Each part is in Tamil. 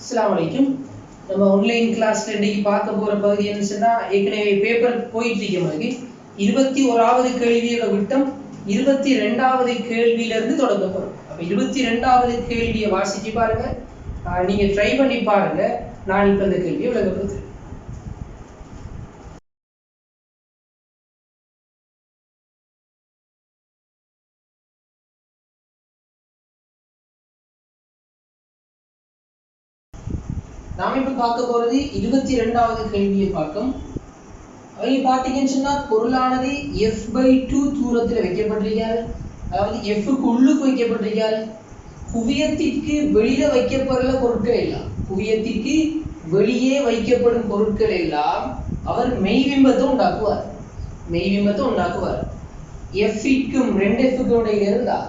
अस्सलाम वालेकुम நம்ம ஆன்லைன் கிளாஸ்ல இன்னைக்கு பார்க்க போற பகுதி என்ன சொன்னா ஏற்கனவே பேப்பர் போயிட்டு இருக்க மாதிரி 21வது கேள்வியோட விட்டம் 22வது கேள்வியில இருந்து தொடங்க போறோம். அப்ப 22வது கேள்வியை வாசிச்சு பாருங்க. நீங்க ட்ரை பண்ணி பாருங்க. நான் இப்ப இந்த கேள்வியை விளக்கப்படுத்துறேன். நாம இப்ப பார்க்க போறது 22வது கேள்வியை பார்க்கும். அவங்க பாத்தீங்கன்னு சொன்னா பொருளானது f/2 தூரத்தில் வைக்கப்பட்டிருக்காரு. அதாவது f-க்கு உள்ளுக்கு வைக்கப்பட்டிருக்காரு. குவியத்திற்கு வெளியே வைக்கப்படுற பொருட்கள் எல்லாம் குவியத்திற்கு வெளியே வைக்கப்படும் பொருட்கள் எல்லாம் அவர் மெய்பிம்பத்தை உண்டாக்குவார். மெய்பிம்பத்தை உண்டாக்குவார். f-க்கும் 2f-க்கும் இடையில இருந்தா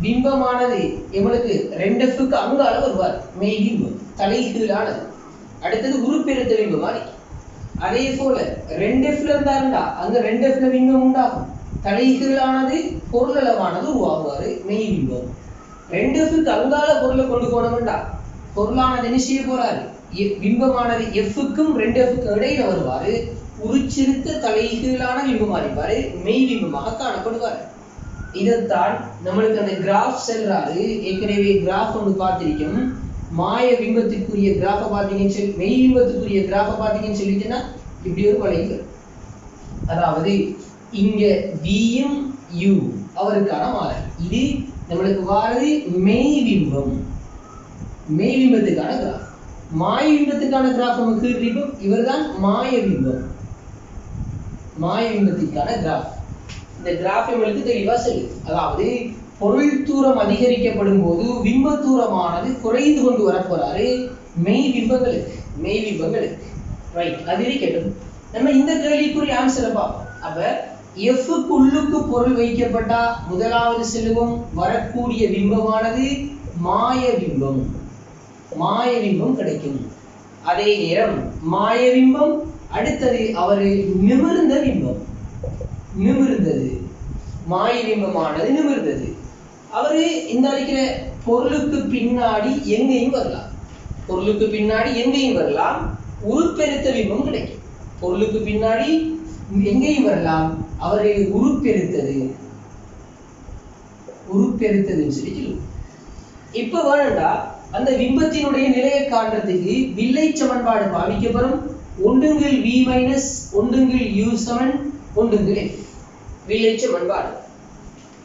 பிம்பமானது எங்களுக்கு 2f-க்கு அங்கால வருவார். மெய்பிம்பம் தலைகீழானது. அடுத்தது உருப்பெருத்த பிம்பம் மாதிரி. அதே போல 2f-ல இருந்தாருண்டா அங்க 2f-ல பிம்பம் உண்டாகும். தலைகீழானது பொருளளவானது உருவாகுவாரு மெய்பிம்பம். 2f-க்கு அங்கால பொருளை கொண்டு போனோம்டா பொருளானது என்ன செய்ய போறாரு? பிம்பமானது f-க்கும் 2f-க்கும் இடையில வருவாரு. உருச்சிருத்த தலைகீழான பிம்பமா இருப்பாரு. மெய்பிம்பமாக காணப்படுவார். இதைத்தான் நம்மளுக்கு அந்த கிராஃப் செல்றாரு. ஏற்கனவே கிராஃப் ஒன்று பார்த்திருக்கோம். மாய பிம்பத்துக்குரிய கிராஃபை பார்த்தீங்கன்னு சொல்லி மெய் பிம்பத்துக்குரிய கிராஃபை பார்த்தீங்கன்னு சொல்லிச்சுன்னா இப்படி ஒரு வளைவு. அதாவது இங்க v-யும் u அவருக்கான மாறல். இது நம்மளுக்கு வாரது மெய் பிம்பம். மெய் பிம்பத்துக்கான கிராஃப். மாய பிம்பத்துக்கான கிராஃப் நமக்கு இருக்கும். இவர்தான் மாய பிம்பம். மாய பிம்பத்துக்கான கிராஃப். இந்த கிராஃப் நம்மளுக்கு தெளிவா சொல்லுது. அதாவது பொருள் தூரம் அதிகரிக்கப்படும் போது பிம்ப தூரமானது குறைந்து கொண்டு வரப்போறாரு மெய் பிம்பங்களுக்கு. ரைட், அது இருக்கட்டும். நம்ம இந்த கேள்விக்குரிய ஆன்சரை பார்ப்போம். அப்ப f-க்கு உள்ளுக்கு பொருள் வைக்கப்பட்டா முதலாவது செல்வம் வரக்கூடிய பிம்பமானது மாய பிம்பம் கிடைக்கும். அதே நேரம் மாய பிம்பம் அடுத்தது அவரு நிமிர்ந்த பிம்பம். மாய பிம்பமானது நிமிர்ந்தது. அவரு இந்த அடிக்கிற பொருளுக்கு பின்னாடி எங்கேயும் வரலாம். உருப்பெருத்த பிம்பம் கிடைக்கும். பொருளுக்கு பின்னாடி எங்கேயும் வரலாம். அவரை உருப்பெருத்ததுன்னு சொல்லி சொல்லுவோம். இப்ப வேணும்டா அந்த பிம்பத்தினுடைய நிலையை காண்றதுக்கு வில்லை சமன்பாடு பாவிக்கப்படும். ஒன்றுங்கள் v- ஒன்றுங்கள் u சமன் ஒன்றுங்கள் f. வில்லை சமன்பாடு.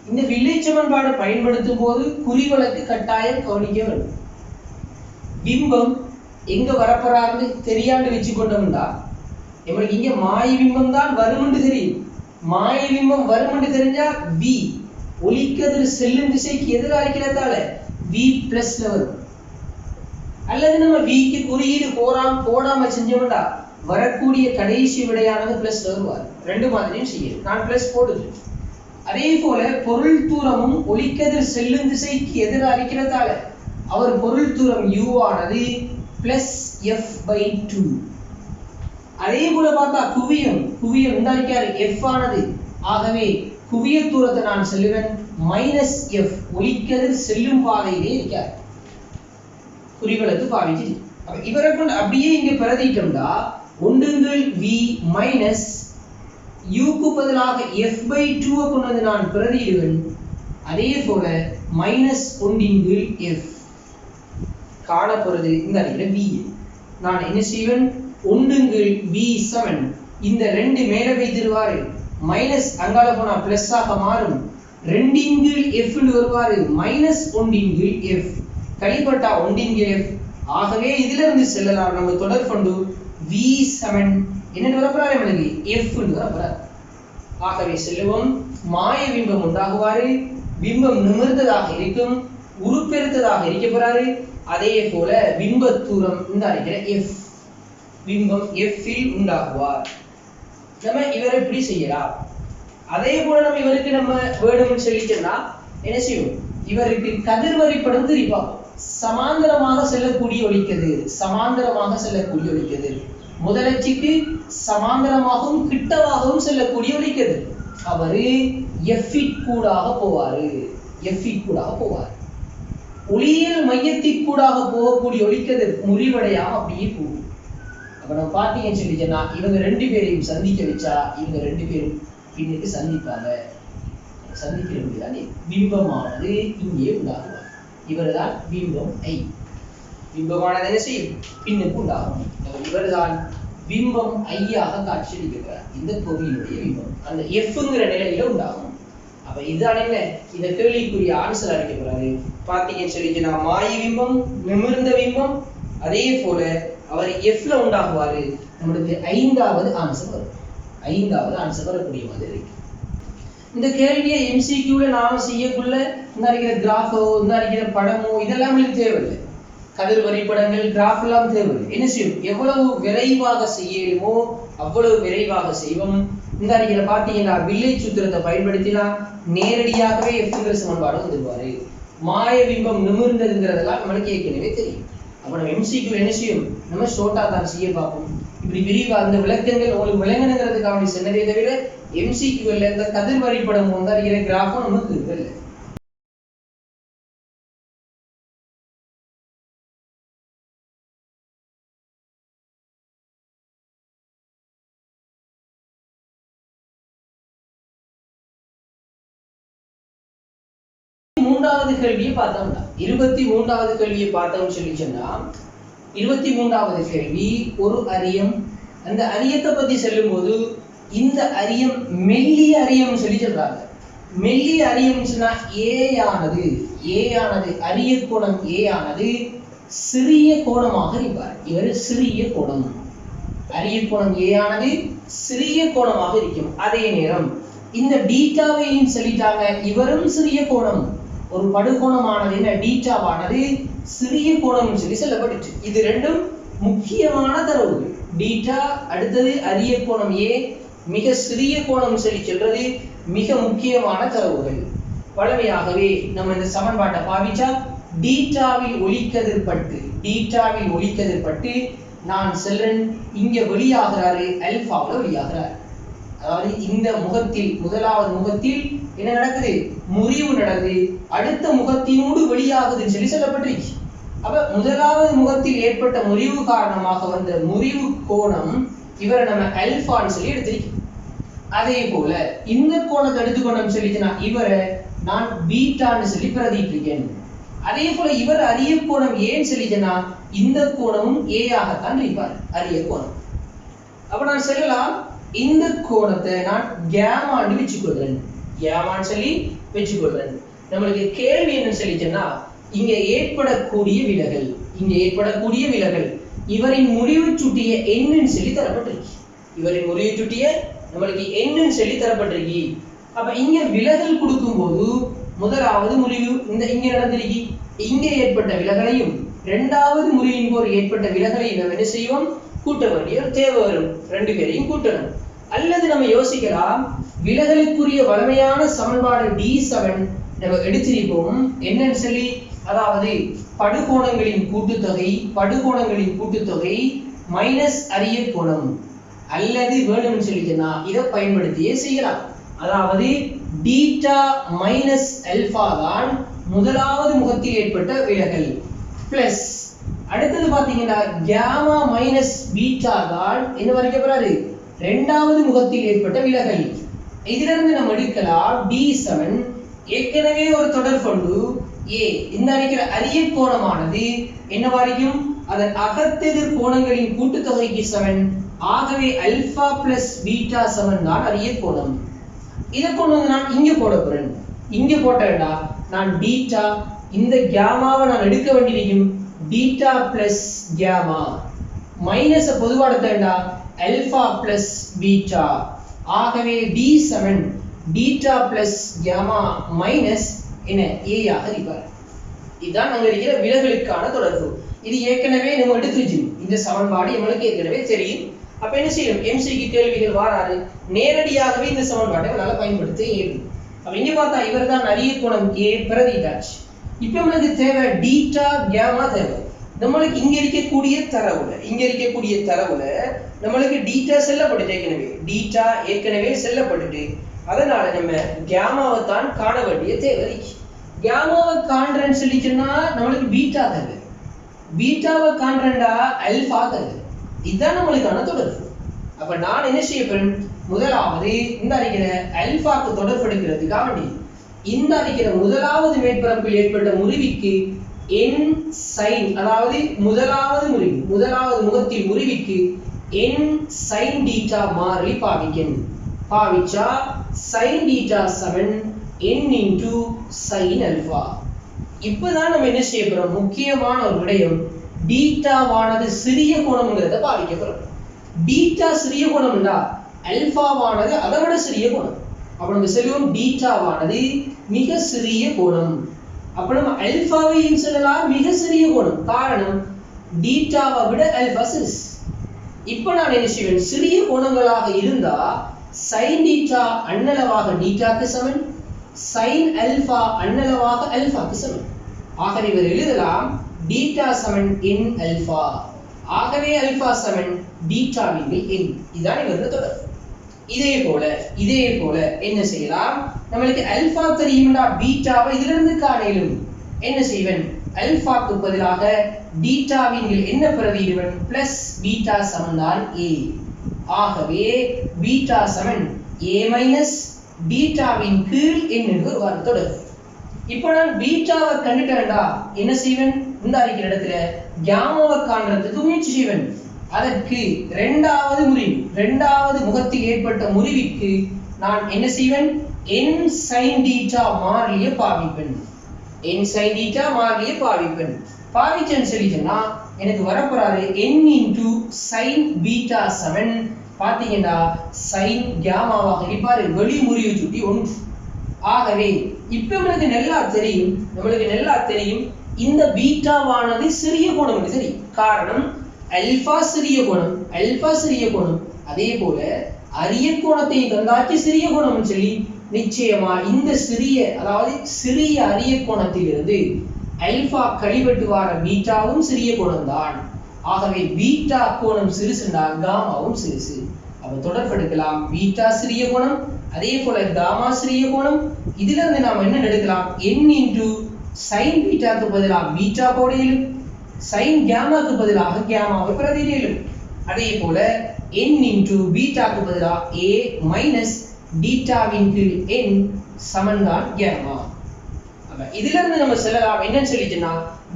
இந்த வில்லை சமன்பாடை பயன்படுத்தும் போது குறிவழக்கு கட்டாயம் கவனிக்க வேண்டும். பிம்பம் எங்க வரப்போறாருன்னு தெரியாண்டு வச்சு கொண்டோம்டா நம்மளுக்கு இங்க மாய பிம்பம் தான் வரும்னு தெரியும். மாய பிம்பம் வரும்னு தெரிஞ்சா v ஒளிக்கதிர் செல்லும் திசைக்கு எதிராக இருக்கிறதால v+ வரும். அல்லது நம்ம v-க்கு குறியீடு போடாம செஞ்சோம்டா வரக்கூடிய கடைசி விடையானது பிளஸ் வருவார். ரெண்டு மாதிரியும் செய்யும். நான் பிளஸ் போடுது. அதே போல பொருள் தூரமும் ஒளிக்கதிர் செல்லும் திசைக்கு எதிராக இருக்கிறதால அவர் பொருள் தூரம் u ஆனது +f/2. அதே போல பார்த்தா குவியம் உண்டாக்காரு f ஆனது. ஆகவே குவிய தூரத்தை நான் சொல்லுவேன் -f. ஒளிக்கதிர் செல்லும் பாதையிலே இருக்கார். குறிவழக்கு பாவிச்சு இவரை கொண்டு அப்படியே இங்க பிரதிட்டோம்டா ஒன்றுங்கள் v- u-க்கு பதிலாக f/2 கொண்டு வந்து நான் பிரதியிடுவேன். அதே போல -1/f காணப்படுறது இந்த அடியில v. நான் என்ன செய்வேன்? 1/v7 இந்த 2 மேல வைத்திருவாரு. மைனஸ் அங்கால போனா பிளஸ் ஆக மாறும். 2/f வருவாரு. -1/f கழிப்பட்டா 1/f. ஆகவே இதுல இருந்து செல்லலாம் நம்ம தொடர் கொண்டு v7 என்ன வரப்போறாரு நம்மளுக்கு f வரப்போறாரு. ஆகவே செல்வம் மாய பிம்பம் உண்டாகுவாரு. பிம்பம் நிமிர்ந்ததாக இருக்கும். உருப்பெருத்ததாக இருக்க போறாரு. அதே போல பிம்ப தூரம் இந்த அடிக்கிற f. பிம்பம் f-இல் உண்டாகுவார். நம்ம இவரை எப்படி செய்யலாம்? அதே போல நம்ம இவருக்கு நம்ம வேணும்னு சொல்லிட்டோம்னா என்ன செய்வோம்? இவருக்கு கதிர்வரிப்படம் தெரியும். சமாந்தரமாக செல்லக்கூடிய ஒளிக்கதிர் முதலட்சிக்கு சமாந்தரமாகவும் கிட்டவாகவும் செல்லக்கூடிய ஒளிக்கதிர். அவரு f-கூடாக போவாரு. ஒளியியல் மையத்திற்கூடாக போகக்கூடிய ஒளிக்கதிர் முறிவடையாம அப்படியே போகும். அப்ப நம்ம பார்த்தீங்கன்னு சொல்லிச்சேன்னா இவங்க ரெண்டு பேரையும் சந்திக்க வச்சா இவங்க ரெண்டு பேரும் பின்னுக்கு சந்திப்பாங்க. சந்திக்கிற முடியாது பிம்பமானது இங்கே உண்டாகுவார். இவர்தான் பிம்பம் ஐ. பிம்பமானது என்ன செய்யும்? பின்னுக்கு உண்டாகும். இவர்தான் பிம்பம் ஐயாக காட்சியளிக்கிறார். இந்த பொருளினுடைய பிம்பம் அந்த எஃப்ங்கிற நிலையில உண்டாகும். அப்ப இதுதான் என்ன இந்த கேள்விக்குரிய ஆன்சர் அளிக்கப்படுறாரு. பார்த்தீங்கன்னு சொல்லிட்டு நான் மாய பிம்பம், நிமிர்ந்த பிம்பம், அதே போல அவர் எஃப்ல உண்டாகுவாரு. நம்மளுக்கு ஐந்தாவது ஆன்சர் வரும். ஐந்தாவது ஆன்சர் வரக்கூடிய மாதிரி இருக்கு. இந்த கேள்வியை எம்சிக்யூல நாம செய்யக்குள்ள இந்த இருக்கிற கிராஃபோ, இந்த இருக்கிற படமோ இதெல்லாம் நம்மளுக்கு தேவையில்லை. கதிர் வரைபடங்கள், கிராஃப் எல்லாம் தேவையில்லை. என்ன செய்யும்? எவ்வளவு விரைவாக செய்யணுமோ அவ்வளவு விரைவாக செய்வோம். இந்த இருக்கிற பார்த்தீங்கன்னா வில்லை சூத்திரத்தை பயன்படுத்தினா நேரடியாகவே எஃப்ங்கிற சமன்பாடு வந்துருவாரு. மாய பிம்பம் நிமிர்ந்ததுங்கிறதெல்லாம் நம்மளுக்கு ஏற்கனவே தெரியும். அப்ப நம்ம எம்சிக்யூ என்ன செய்யும்? நம்ம ஷோர்ட்டா தான் செய்ய பார்ப்போம். இப்படி விரிவா அந்த விளக்கங்கள் உங்களுக்கு விளங்கணுங்கிறதுக்காக வேண்டி சொன்னதே தவிர எம்சிக்யூல இந்த கதிர் வரைபடம் வந்து இருக்கிற கிராஃபும் நமக்கு இல்லை. மூன்றாவது கேள்வியை பார்த்தோம்னா 23வது கேள்வியை பார்த்தோம்னு சொல்லி சொன்னா 23வது கேள்வி ஒரு அரியம். அந்த அரியத்தை பத்தி சொல்லும் போது இந்த அரியம் மெல்லிய அரியம் சொல்லி சொல்றாங்க. மெல்லிய அரியம் சொன்னா ஏ ஆனது அரிய கோணம் ஏ ஆனது சிறிய கோணமாக இருப்பார். இவர் சிறிய கோணம். அரிய கோணம் ஏ ஆனது சிறிய கோணமாக இருக்கும். அதே நேரம் இந்த பீட்டாவையும் சொல்லிட்டாங்க, இவரும் சிறிய கோணம். ஒரு படுகோணமானது என்ன பீட்டாவானது சிறிய கோணம் சொல்லி சொல்லப்பட்டுச்சு. இது ரெண்டும் முக்கியமான தரவுகள். பீட்டா அடுத்தது அரிய கோணம் ஏ மிக சிறிய கோணம் சொல்லி சொல்றது மிக முக்கியமான தரவுகள். பழமையாகவே நம்ம இந்த சமன்பாட்டை பாவிச்சா பீட்டாவில் ஒளிக்கதிர்பட்டு நான் செல்றேன் இங்க வெளியாகிறாரு, அல்பாவில் வெளியாகிறார். அதாவது இந்த முகத்தில் முதலாவது முகத்தில் என்ன நடக்குது? முறிவு நடக்குது. அடுத்த முகத்தினோடு வெளியாகுதுன்னு சொல்லி சொல்லப்பட்டிருக்கு. அப்ப முதலாவது முகத்தில் ஏற்பட்ட முறிவு காரணமாக வந்த முறிவு கோணம் இவரை நம்ம அல்பான்னு சொல்லி எடுத்திருக்கோம். அதே போல இந்த கோணத்தை எடுத்துக்கொண்டோம் சொல்லிச்சுன்னா இவரை நான் பீட்டான்னு சொல்லி பிரதிட்டிருக்கேன். அதே போல இவர் அரிய கோணம் ஏன்னு சொல்லிச்சுன்னா இந்த கோணமும் ஏ ஆகத்தான் இருப்பார், அரிய கோணம். அப்ப நான் சொல்லலாம் இந்த கோணத்தை நான் கேமான்னு வச்சுக்கொள்றேன். கேமான்னு சொல்லி வச்சுக்கொள்றேன். நம்மளுக்கு கேள்வி என்ன சொல்லிச்சுன்னா இங்க ஏற்படக்கூடிய விலகல் இவரின் முடிவு சுட்டிய என்னன்னு சொல்லி தரப்பட்டிருக்கு. இவரின் முடிவு சுட்டிய நம்மளுக்கு என்னன்னு சொல்லி தரப்பட்டிருக்கு. அப்ப இங்க விலகல் கொடுக்கும் போது முதலாவது முறிவு இந்த இங்க நடந்திருக்கு. இங்க ஏற்பட்ட விலகலையும் இரண்டாவது முறிவின் போது ஏற்பட்ட விலகலையும் நம்ம என்ன செய்வோம்? கூட்ட வேண்டிய தேவை வரும். ரெண்டு பேரையும் கூட்டணும். அல்லது நம்ம யோசிக்கலாம் விலகலுக்குரிய வலிமையான சமன்பாடு D7 நம்ம எடுத்திருப்போம் என்னன்னு சொல்லி, அதாவது படுகோணங்களின் கூட்டுத்தொகை மைனஸ் அரிய கோணம். அல்லது வேணும்னு சொல்லிச்சுன்னா இதை பயன்படுத்தியே செய்யலாம். அதாவது பீட்டா மைனஸ் அல்பா தான் முதலாவது முகத்தில் ஏற்பட்ட விலகல் பிளஸ் அடுத்தது பாத்தீங்கன்னா கேமா மைனஸ் பீட்டா தான் என்ன வரைக்கப்படுறாரு இரண்டாவது முகத்தில் ஏற்பட்ட விலகல். இதிலிருந்து நம்ம எடுக்கலாம் D7 ஏற்கனவே ஒரு தொடர் கொண்டு A இந்த அடிக்கிற அரிய கோணமானது என்ன வரைக்கும் அதன் அகத்தெதிர் கோணங்களின் கூட்டுத்தொகைக்கு 7. ஆகவே அல்பா பிளஸ் பீட்டா 7 தான் அரிய கோணம். இதை கொண்டு வந்து நான் இங்க போட போறேன். இங்க போட்டேன்டா நான் பீட்டா இந்த கேமாவை நான் எடுக்க வேண்டியிருக்கும். பீட்டா பிளஸ் கேமா மைனஸ் பொதுவா எடுத்தேன்டா அல்பா பிளஸ் பீட்டா. ஆகவே D7 பீட்டா பிளஸ் கேமா மைனஸ் என்ன A ஆக இருப்பார். இதுதான் அங்க இருக்கிற விலகலுக்கான தொடர்பு. இது ஏற்கனவே நம்ம எடுத்துச்சு. இந்த சமன்பாடு நம்மளுக்கு ஏற்கனவே தெரியும். அப்ப என்ன செய்யும்? MCQ கேள்விகள் வாராது நேரடியாகவே இந்த சமன்பாட்டை நம்மளால பயன்படுத்த இயலும். அப்ப இங்க பார்த்தா இவர் தான் அரிய கோணம் A பிரதிட்டாச்சு. இப்ப நம்மளுக்கு தேவை பீட்டா கேமா தேவை. நம்மளுக்கு இங்க இருக்கக்கூடிய தரவுல நம்மளுக்கு பீட்டா செல்லப்பட்டு ஏற்கனவே செல்லப்பட்டுட்டு அதனால நம்ம கேமாவை தான் காண வேண்டிய தேவை. கேமாவை காண்றேன்னு சொல்லிச்சுன்னா நம்மளுக்கு பீட்டா தருது, பீட்டாவை காண்றேன்டா அல்ஃபா தருது. இதுதான் நம்மளுக்கான தொடர்பு. அப்ப நான் என்ன செய்ய போறேன், முதலாவது இந்த அறிக்கிற அல்ஃபாக்கு தொடர்பு எடுக்கிறதுக்காக வேண்டி இந்த அறிக்கிற முதலாவது மேற்பரப்பில் ஏற்பட்ட முறிவுக்கு என் சைன், அதாவது முதலாவது முறிவு, முதலாவது முகத்தில் முறிவுக்கு என் சைன் டீட்டா மாறிலி பாவிச்சா sine theta 7 n into sin alpha. இப்பதான் நம்ம என்ன செய்ய போறோம், முக்கியமான ஒரு விடயம், பீட்டாவானது சிறிய கோணம்ங்கிறத பாவிக்க போறோம். பீட்டா சிறிய கோணம்னா அல்பாவானது அதை விட சிறிய கோணம். அப்ப நம்ம சொல்லுவோம் பீட்டாவானது மிக சிறிய கோணம். அப்ப நம்ம அல்பாவையும் சொல்லலாம் மிக சிறிய கோணம். காரணம் பீட்டாவை விட அல்பா சிறிது. இப்ப நான் என்ன செய்வேன், சிறிய கோணங்களாக இருந்தா சைன் டீட்டா அண்ணளவாக டீட்டாக்கு சமன், சைன் அல்பா அண்ணளவாக அல்பாக்கு சமன். ஆகவே இவர் எழுதலாம் பீட்டா சமன் n அல்பா. ஆகவே அல்பா சமன் பீட்டாவின் n. இதுதான் இவரோட தொடர்பு. இதே போல என்ன செய்யலாம், நம்மளுக்கு அல்பா தெரியும்டா பீட்டாவை இதுல இருந்து காணலும். என்ன செய்வேன், அல்பாக்கு பதிலாக பீட்டாவின் என்ன பிரதியிடுவன், பிளஸ் பீட்டா சமன் தான் a. ஆகவே பீட்டா சமன் a மைனஸ் பீட்டாவின் கீழ் n என்று ஒரு தொடர்பு. இப்போ நான் பீட்டாவை கண்டுட்டேன்டா என்ன செய்வேன், இந்த அறிக்கிற இடத்துல கேமாவை காண்றதுக்கு முயற்சி செய்வேன். அதற்கு இரண்டாவது முகத்தில் ஏற்பட்ட முறிவுக்கு நான் என்ன செய்வேன், n sin θ மாறிலியை பாவிப்பேன். n sin θ மாறிலியை பாவிப்பேன். பாவிச்சேன்னு சொல்லிட்டேன்னா எனக்கு வரப்போறாரு n into sin β 7. பாத்தீங்கன்னா sin கேமாவாக இருப்பாரு, வெளி முறிவு சுட்டி 1. ஆகவே இப்ப நம்மளுக்கு நல்லா தெரியும் இந்த பீட்டாவானது சிறிய கோணம் என்று தெரியும். காரணம் அல்பா சிறிய கோணம். அதே போல அரிய கோணத்தை தந்தாச்சு சிறிய கோணம் சொல்லி நிச்சயமா இந்த சிறிய அரிய கோணத்திலிருந்து அல்பா கழிவெட்டு வார பீட்டாவும் சிறிய கோணம் தான். ஆகவே பீட்டா கோணம் சிறுசுண்டா காமாவும் சிறுசு. அப்ப தொடர்பெடுக்கலாம் பீட்டா சிறிய கோணம், அதே போல காமா சிறிய கோணம். இதுல இருந்து நாம் என்ன எடுக்கலாம், n into sin பீட்டாக்கு பதிலாக பீட்டா போடையிலும், sin கேமாக்கு பதிலாக கேமாவை பிரதியிடலும். அதே போல n into பீட்டாக்கு பதிலாக a மைனஸ் பீட்டாவின் கீழ் n சமன்தான் கேமா. அப்ப இதுல இருந்து நம்ம சொல்லலாம் என்னன்னு சொல்லிட்டோம்னா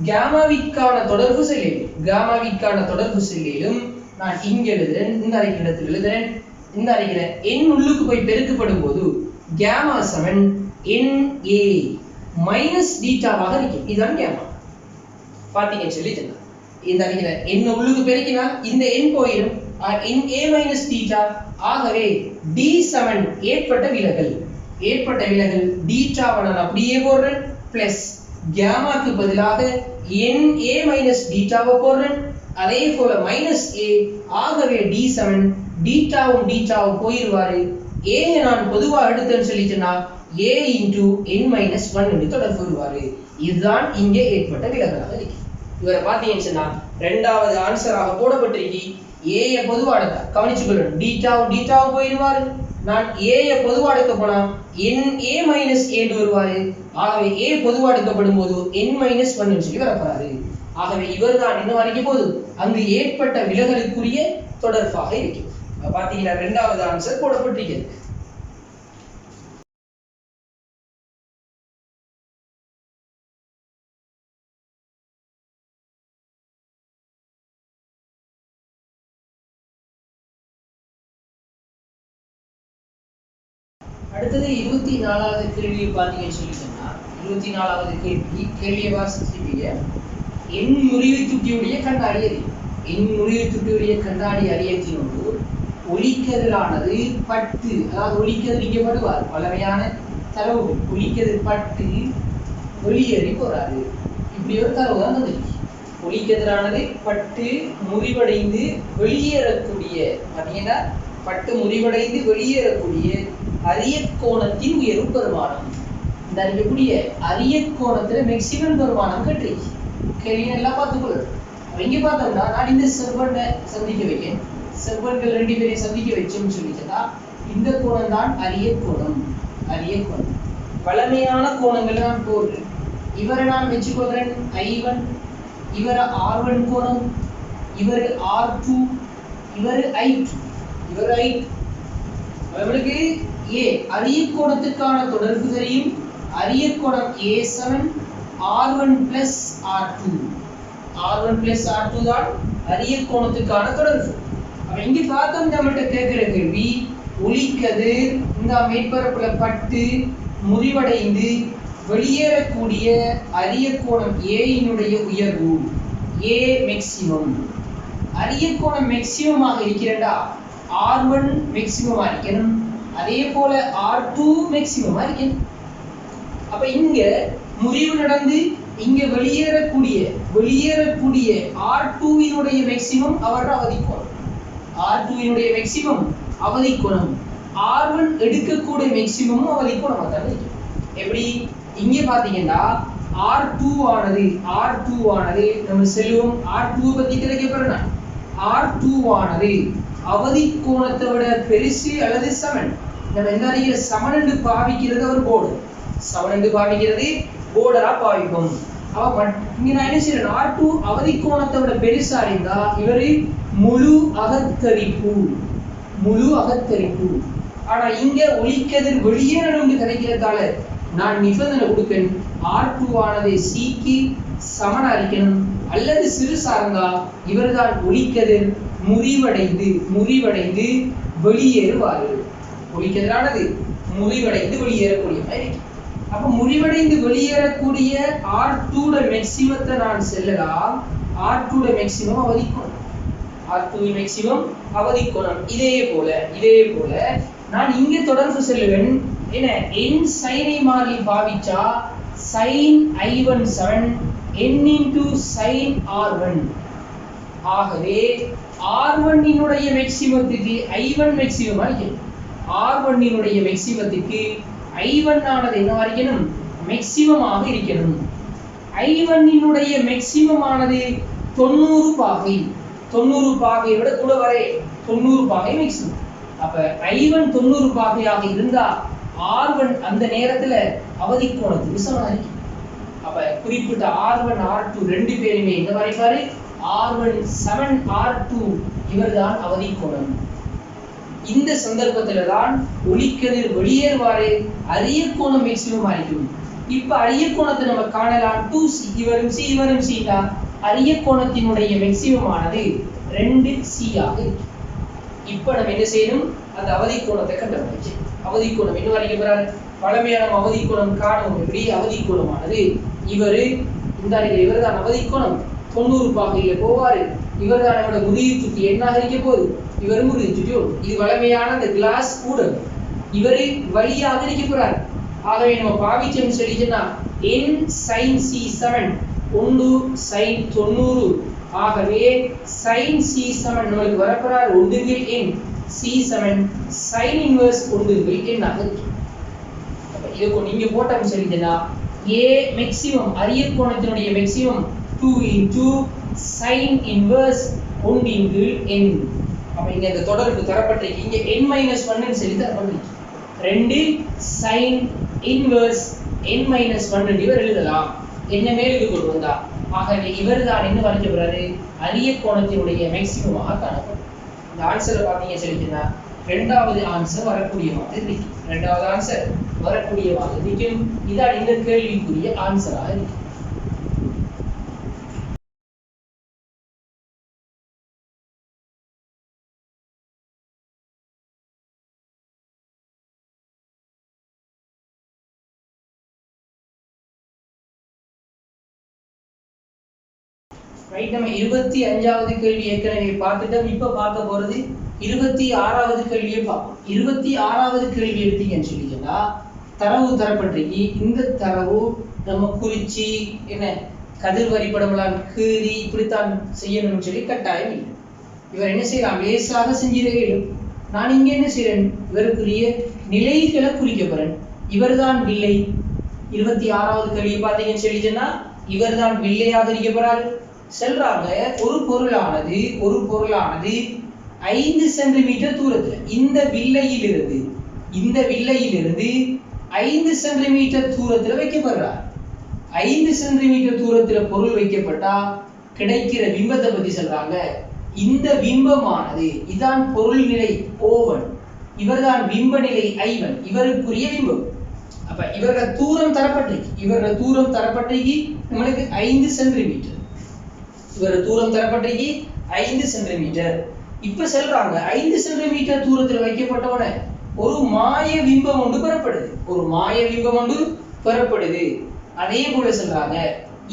கேமாவிற்கான தொடர்பு செல்லிலும் நான் இங்க எழுதுறேன், இந்த அறைக்கிடத்தில் எழுதுறேன். இந்த அறைக்கிற n உள்ளுக்கு போய் பெருக்கப்படும் போது கேமா சமன் na மைனஸ் பீட்டாவாக இருக்கும். இதுதான் கேமா. பாத்தீங்க சொல்லிட்டேன். இந்த அறைக்கிற n உள்ளுக்கு பெருக்கினா இந்த n போயிடும், na மைனஸ் பீட்டா. ஆகவே d7 ஏற்பட்ட விலகல் பீட்டாவை நான் அப்படியே போடுறேன், பிளஸ் கேமாக்கு பதிலாக na மைனஸ் பீட்டாவை போடுறேன், அதே போல மைனஸ் a. ஆகவே d7 பீட்டாவும் போயிருவாரு. a நான் பொதுவா எடுத்தேன்னு சொல்லிட்டேன்னா a into n minus 1 என்று தொடர்பு வருவாரு. இதுதான் இங்கே ஏற்பட்ட விலகலாக இருக்கு. இவரை பார்த்தீங்கன்னு சொன்னா இரண்டாவது ஆன்சராக போடப்பட்டிருக்கு. a பொதுவா எடுத்தா கவனிச்சுக்கொள்ளணும், டீட்டாவும் போயிருவாரு. நான் a பொதுவா எடுக்க போனா na minus a வருவாரு. ஆகவே a பொதுவா எடுக்கப்படும் போது n minus 1 சொல்லி வரப்போறாரு. ஆகவே இவர் தான் இன்னும் வரைக்கும் போது அங்கு ஏற்பட்ட விலகலுக்குரிய தொடர்பாக இருக்கு. பாத்தீங்கன்னா இரண்டாவது ஆன்சர் போடப்பட்டிருக்கு. அடுத்தது 24வது கேள்வியை பார்த்தீங்கன்னு சொல்லிட்டோம்னா 24வது கேள்வியை வாசிச்சிருப்பீங்க. என் முறிவு சுட்டியுடைய கண்ணாடி அறி. என் முறிவு சுட்டியுடைய கண்ணாடி அறியத்தினோடு ஒளிக்கதிரானது பட்டு, அதாவது ஒளிக்கதிர் இங்கே படுவார் பலவையான தரவு, ஒளிக்கதிர் பட்டு வெளியேறி போறாரு. இப்படி ஒரு தரவு தான் வந்துருக்கு. ஒளிக்கதிரானது பட்டு முறிவடைந்து வெளியேறக்கூடிய, பார்த்தீங்கன்னா பட்டு முறிவடைந்து வெளியேறக்கூடிய அரிய கோணத்தின் உயர்வு பெருமானம். இந்த அறியக்கூடிய அரிய கோணத்துல மேக்சிமம் பெருமானம் கட்டுச்சு. கேள்வி எல்லாம் பார்த்துக்கொள்ளணும். இங்க பார்த்தோம்னா நான் இந்த செவ்வனை சந்திக்க வைக்கேன், செவ்வன்கள் 2 பேரையும் சந்திக்க வச்சோம்னு சொல்லிட்டா இந்த கோணம் தான் அரிய கோணம். வளமையான கோணங்களை நான் போடுறேன். இவரை நான் வச்சுக்கொள்றேன் I1, இவரை R1 கோணம், இவர் R2, இவர் I2, இவர் I2. அவர்களுக்கு A அரியக் கோணத்துக்கான தொடர்பு தெரியும். அரியக் கோணம் A7 R1 plus R2. R1 plus R2 தான் அரியக் கோணத்துக்கான தொடர்பு. அப்ப இங்க பார்த்தோம் நம்மகிட்ட கேட்கிற கேள்வி, ஒளிக்கதிர் இந்த மேற்பரப்புல பட்டு முறிவடைந்து வெளியேறக்கூடிய அரியக் கோணம் A இனுடைய உயர்வு A மேக்ஸிமம். அரியக் கோணம் மேக்ஸிமம் ஆக இருக்கிறதா R1 மேக்ஸிமம் இருக்கணும், அதே போல R2 மேக்ஸிமம் இருக்கணும். அப்ப இங்க முறிவு நடந்து இங்க வெளியேறக்கூடிய R2 இனுடைய மேக்ஸிமம் அவர் அவதிக்கோணம். R2 இனுடைய maximum அவதிக்கோணம். R1 எடுக்கக்கூடிய மேக்ஸிமமும் அவதிக்கோணமா தான் இருக்கு. எப்படி இங்க பாத்தீங்கன்னா R2 ஆனது நம்ம செல்வம் R2 பத்தி கிடைக்கப்பறனா R2 ஆனது அவதிக்கோணத்தை விட பெருசு அல்லது சமன். நம்ம எந்த அறிகிற சமன் என்று பாவிக்கிறது ஒரு போர்டு, சமன் என்று பாவிக்கிறது போர்டரா பாவிப்போம். அவ இங்க நான் என்ன செய்யறேன், R2 அவதிக்கோணத்தை விட பெருசா இருந்தா இவரு முழு அகத்தரிப்பு. ஆனா இங்க ஒளிக்கதிர் வெளியேறணும்னு கிடைக்கிறதால நான் நிபந்தனை கொடுக்கேன், R2 ஆனது Cக்கு சமனா இருக்கணும், அல்லது சிறுசா இருந்தா இவர்தான் ஒளிக்கதிர் முறிவடைந்து வெளியேறுவாரு. ஒளிக்கதிரானது முறிவடைந்து வெளியேறக்கூடிய மாதிரி. அப்ப முறிவடைந்து வெளியேறக்கூடிய R2 மேக்ஸிமத்தை நான் செல்லலாம். R2 maximum அவதிக்கோணம். இதே போல நான் இங்க தொடர்பு செல்லுவேன். என்ன n sin ஐ மாறி பாவிச்சா sin I1 7 n into sin R1. ஆகவே R1 இனுடைய மேக்ஸிமத்துக்கு I1 மேக்ஸிமம் ஆகும். R1 இனுடைய மேக்ஸிமத்துக்கு I1 ஆனது என்னவா இருக்கணும், மேக்ஸிமமாக இருக்கணும். I1 இனுடைய மேக்ஸிமம் ஆனது 90 பாகை விட கூட வரை 90 பாகை மேக்ஸிமம். அப்ப I1 90 பாகையாக இருந்தா R1 அந்த நேரத்துல அவதிக்கோணத்துக்கு சமனா இருக்கு. அப்ப குறிப்பிட்ட R1 R2 ரெண்டு பேருமே இந்த மாதிரி பாரு, R1 7 R2 இவர்தான் அவதிக்கோணம். இந்த சந்தர்ப்பத்துல தான் ஒளிக்கதிர் வெளியேறுவாரு, அரியக் கோணம் மேக்ஸிமம் ஆയിരിക്കും. இப்ப அரியக் கோணத்தை நம்ம காணலாம் 2C, இவரும் C தான். அரியக் கோணத்தினுடைய மேக்ஸிமம் ஆனது 2C ஆக இருக்கு. இப்ப நம்ம என்ன செய்யணும், அந்த அவதிக்கோணத்தை கண்டுபிடிச்சு அவதிக்கோணம் என்ன வரைக்கிறார், பழமையான அவதிக்கோணம் காணும். எப்படி அவதிக்கோணமானது இவர்தான் அவதிக்கோணம் 90 பாகையில போவாரு. இவர்தான் நம்மளோட முறிவு சுட்டி என்ன இருக்க போகுது, இவர் முறிவு சுட்டியோடு. இது வளமையான அந்த கிளாஸ் கூட இவரு வழியாக இருக்க போறார். ஆகவே நம்ம பாவிச்சோம்னு சொல்லிச்சுன்னா n sin C7 1 sin 90. ஆகவே sin C7 நம்மளுக்கு வரப்போறார் 1/n C7 sin inverse 1/n ஆக இருக்கு. இதுக்கு நீங்க போட்டோம்னு சொல்லிச்சுன்னா A மேக்ஸிமம் அரியக் கோணத்தினுடைய maximum 2 into sin inverse 1/n. அப்ப இங்க இந்த தொடர்பு தரப்பட்டிருக்கு. இங்க n-1 ன்னு சொல்லி தரப்பட்டிருக்கு. 2 sin inverse n-1 இவர் எழுதலாம். என்ன மேலுக்கு கொண்டு வந்தா ஆகவே இவர்தான் என்ன வரைக்க போறாரு, அரியக் கோணத்தினுடைய மேக்ஸிமமாக காணப்படும். இந்த ஆன்சரை பாத்தீங்க சொல்லிச்சுன்னா இரண்டாவது ஆன்சர் வரக்கூடிய மாதிரி இருக்கும். இதான் இந்த கேள்விக்குரிய ஆன்சராக இருக்கு. ரைட், நம்ம 25வது கேள்வி ஏற்கனவே பார்த்துட்டோம். இப்ப பார்க்க போறது 26வது கேள்வியை பார்ப்போம். 26வது கேள்வி எடுத்தீங்கன்னு சொல்லிங்கன்னா தரவு தரப்பட்டிருக்கு. இந்த தரவு நம்ம குறிச்சி என்ன கதிர் வரிப்படமெல்லாம் கீறி இப்படித்தான் செய்யணும்னு சொல்லி கட்டாயம் இல்லை. இவர் என்ன செய்யலாம், லேசாக செஞ்சிருக்கேன். நான் இங்க என்ன செய்யறேன், இவருக்குரிய நிலைகளை குறிக்க போறேன். இவர்தான் வில்லை. 26வது கேள்வியை பார்த்தீங்கன்னு சொல்லிச்சுன்னா இவர்தான் வில்லையாக இருக்க போறாரு. சொல்றாங்க ஒரு பொருளானது 5 சென்டிமீட்டர் தூரத்துல இந்த வில்லையிலிருந்து 5 சென்டிமீட்டர் தூரத்துல வைக்கப்படுறார். 5 சென்டிமீட்டர் தூரத்துல பொருள் வைக்கப்பட்டா கிடைக்கிற பிம்பத்தை பத்தி சொல்றாங்க. இந்த பிம்பமானது இதான் பொருள் நிலை O1, இவர்தான் பிம்ப நிலை I1, இவருக்குரிய பிம்பம். அப்ப இவரோட தூரம் தரப்பட்டிருக்கு நம்மளுக்கு 5 சென்டிமீட்டர். இவரோட தூரம் தரப்பட்டிருக்கு 5 சென்டிமீட்டர். இப்ப சொல்றாங்க 5 சென்டிமீட்டர் தூரத்தில் வைக்கப்பட்டவன ஒரு மாய பிம்பம் ஒன்று பெறப்படுது. அதே போல சொல்றாங்க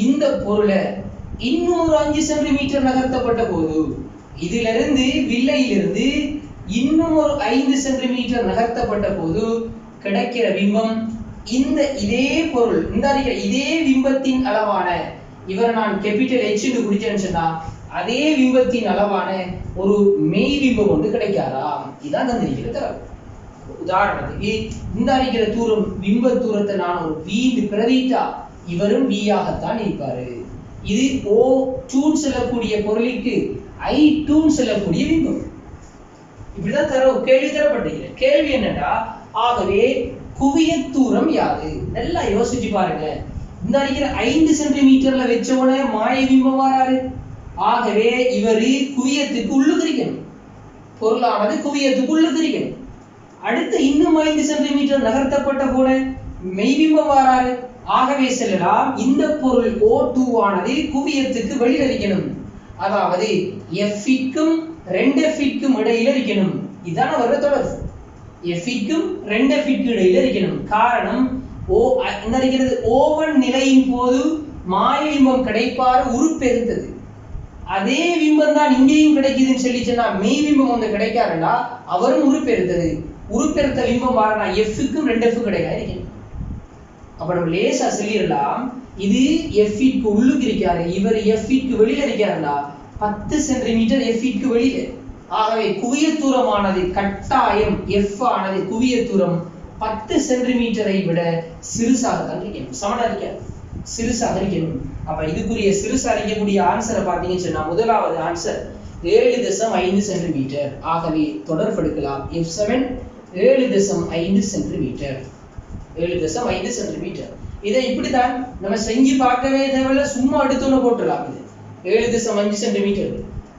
இந்த பொருளை இன்னும் ஒரு 5 சென்டிமீட்டர் நகர்த்தப்பட்ட போது இதிலிருந்து வில்லையிலிருந்து இன்னும் ஒரு 5 சென்டிமீட்டர் நகர்த்தப்பட்ட போது கிடைக்கிற பிம்பம் இதே பொருள் இதே பிம்பத்தின் அளவான இவரை நான் கேபிட்டல் H என்று குறிச்சேன்னு சொன்னா அதே பிம்பத்தின் அளவான ஒரு மெய் பிம்பம் ஒன்று கிடைக்காதாம். இதான் தந்திருக்கிற தரவு. உதாரணத்துக்கு இந்த அறிக்கிற தூரம் பிம்ப தூரத்தை நான் ஒரு V பிரதிட்டா இவரும் V ஆகத்தான் இருப்பாரு. இது O2 செல்லக்கூடிய பொருளுக்கு I2 செல்லக்கூடிய பிம்பம். இப்படிதான் கேள்வி தரப்பட்டிருக்கிற கேள்வி என்னன்னா, ஆகவே குவிய தூரம் யாது? நல்லா யோசிச்சு பாருங்க. இந்த அறிக்கிற 5 சென்டிமீட்டர்ல வச்சவன மாய பிம்பம் வராரு. ஆகவே இவரு குவியத்துக்கு உள்ளுக்கிரிக்கணும், பொருளானது குவியத்துக்கு உள்ளுக்கிரிக்கணும். அடுத்து இன்னும் 5 சென்டிமீட்டர் நகர்த்தப்பட்ட போல மெய்பிம்பம் வராரு. ஆகவே செல்லலாம் இந்த பொருள் O2 ஆனது குவியத்துக்கு வெளியில இருக்கணும். அதாவது F-க்கும் 2F-க்கும் இடையில இருக்கணும். இதான வர தொடர்பு. F-க்கும் 2F-க்கு இடையில இருக்கணும். காரணம் O1 நிலையின் போது மாய பிம்பம் கிடைப்பாறு உருப்பெருத்தது. அதே பிம்பம் தான் இங்கேயும் கிடைக்குதுன்னு சொல்லிச்சுன்னா மெய் பிம்பம் ஒன்று கிடைக்காருன்னா அவரும் உருப்பெருத்தது. உருப்பெருத்த பிம்பம் வாரனா F-க்கும் 2F கிடையாது. அப்ப நம்ம லேசா சொல்லிடலாம், இது F-க்கு உள்ளுக்கு இருக்காரு, இவர் F-க்கு வெளியில இருக்காருன்னா 10 சென்டிமீட்டர் F-க்கு வெளியில. ஆகவே குவிய தூரமானது கட்டாயம் F ஆனது குவிய தூரம் 10 சென்டிமீட்டரை விட சிறுசாகத்தான் இருக்கணும், சமனா இருக்காது, சிறுசாக இருக்கணும். அப்ப இதுக்குரிய சிறுசா இருக்கக்கூடிய ஆன்சரை பார்த்தீங்கன்னு சொன்னா முதலாவது ஆன்சர் 7.5 சென்டிமீட்டர். ஆகவே தொடர்பெடுக்கலாம். F7 7.5 centimetre, 7.5 centimetre. இதை இப்படிதான் நம்ம செஞ்சு பார்க்கவே தேவையில்ல, சும்மா எடுத்துன்னு போட்டுடலாம். இது 7.5 சென்டிமீட்டர்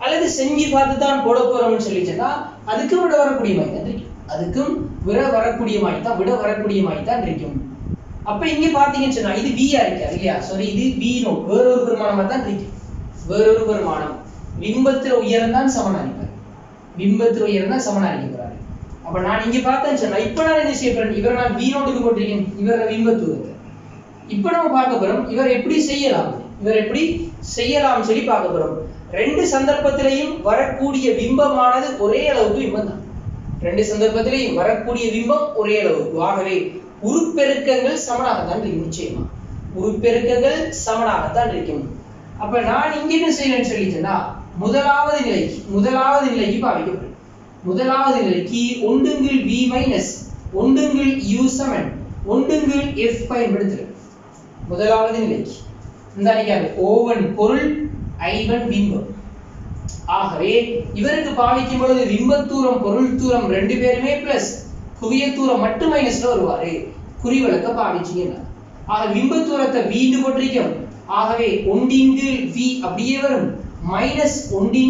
அல்லது செஞ்சு பார்த்து தான் போட போறோம்னு சொல்லிச்சுன்னா அதுக்கும் விட வரக்கூடிய மாதிரி தான் இருக்கும், அதுக்கும் விட வரக்கூடிய மாதிரி தான் இருக்கும். அப்ப இங்க பாத்தீங்கன்னு சொன்னா இது V இருக்காது இல்லையா? சாரி, இது V0 வேறொரு பெருமானமா தான் இருக்கு. வேறொரு பெருமானம் பிம்பத்துல உயரம் தான் சமனா இருக்காரு, பிம்பத்துல உயரம் தான் சமனா இருக்கிறாரு. அப்ப நான் இங்க பார்த்தேன்னு சொன்னா இப்ப நான் என்ன செய்யறேன், இவரை நான் V0க்கு போட்டிருக்கேன், இவர பிம்பத்துவத்தை. இப்ப நம்ம பார்க்க போறோம் இவர் எப்படி செய்யலாம் சொல்லி பார்க்க போறோம். ரெண்டு சந்தர்ப்பத்திலையும் வரக்கூடிய பிம்பமானது ஒரே அளவுக்கு பிம்பம் தான். ரெண்டு சந்தர்ப்பத்திலையும் வரக்கூடிய பிம்பம் ஒரே அளவுக்கு. ஆகவே உருப்பெருக்கங்கள் சமனாகத்தான் இருக்கும். நிச்சயமா உருப்பெருக்கங்கள் சமனாகத்தான் இருக்கும். அப்ப நான் இங்க என்ன செய்யறேன்னு சொல்லிட்டேன்னா முதலாவது நிலைக்கு பாவிக்கப்படும். முதலாவது நிலைக்கு ஒன்றுங்கில் V மைனஸ் ஒன்றுங்கில் U7 ஒன்றுங்கில் F பயன்படுத்துகிறேன். முதலாவது நிலைக்கு இந்த அறிக்கையாவது O1 பொருள் I1 பிம்பம். ஆகவே இவருக்கு பாவிக்கும் பொழுது பிம்பத்தூரம் பொருள் தூரம் ரெண்டு பேருமே பிளஸ் குவியத்தூரம் மட்டும் மைனஸ்ல வருவாரு. குறிவிலக்க பாவிச்சீங்கன்னா ஆக பிம்பத்தூரத்தை V போட்டிருக்கோம். ஆகவே 1 V அப்படியே வரும், மைனஸ் 1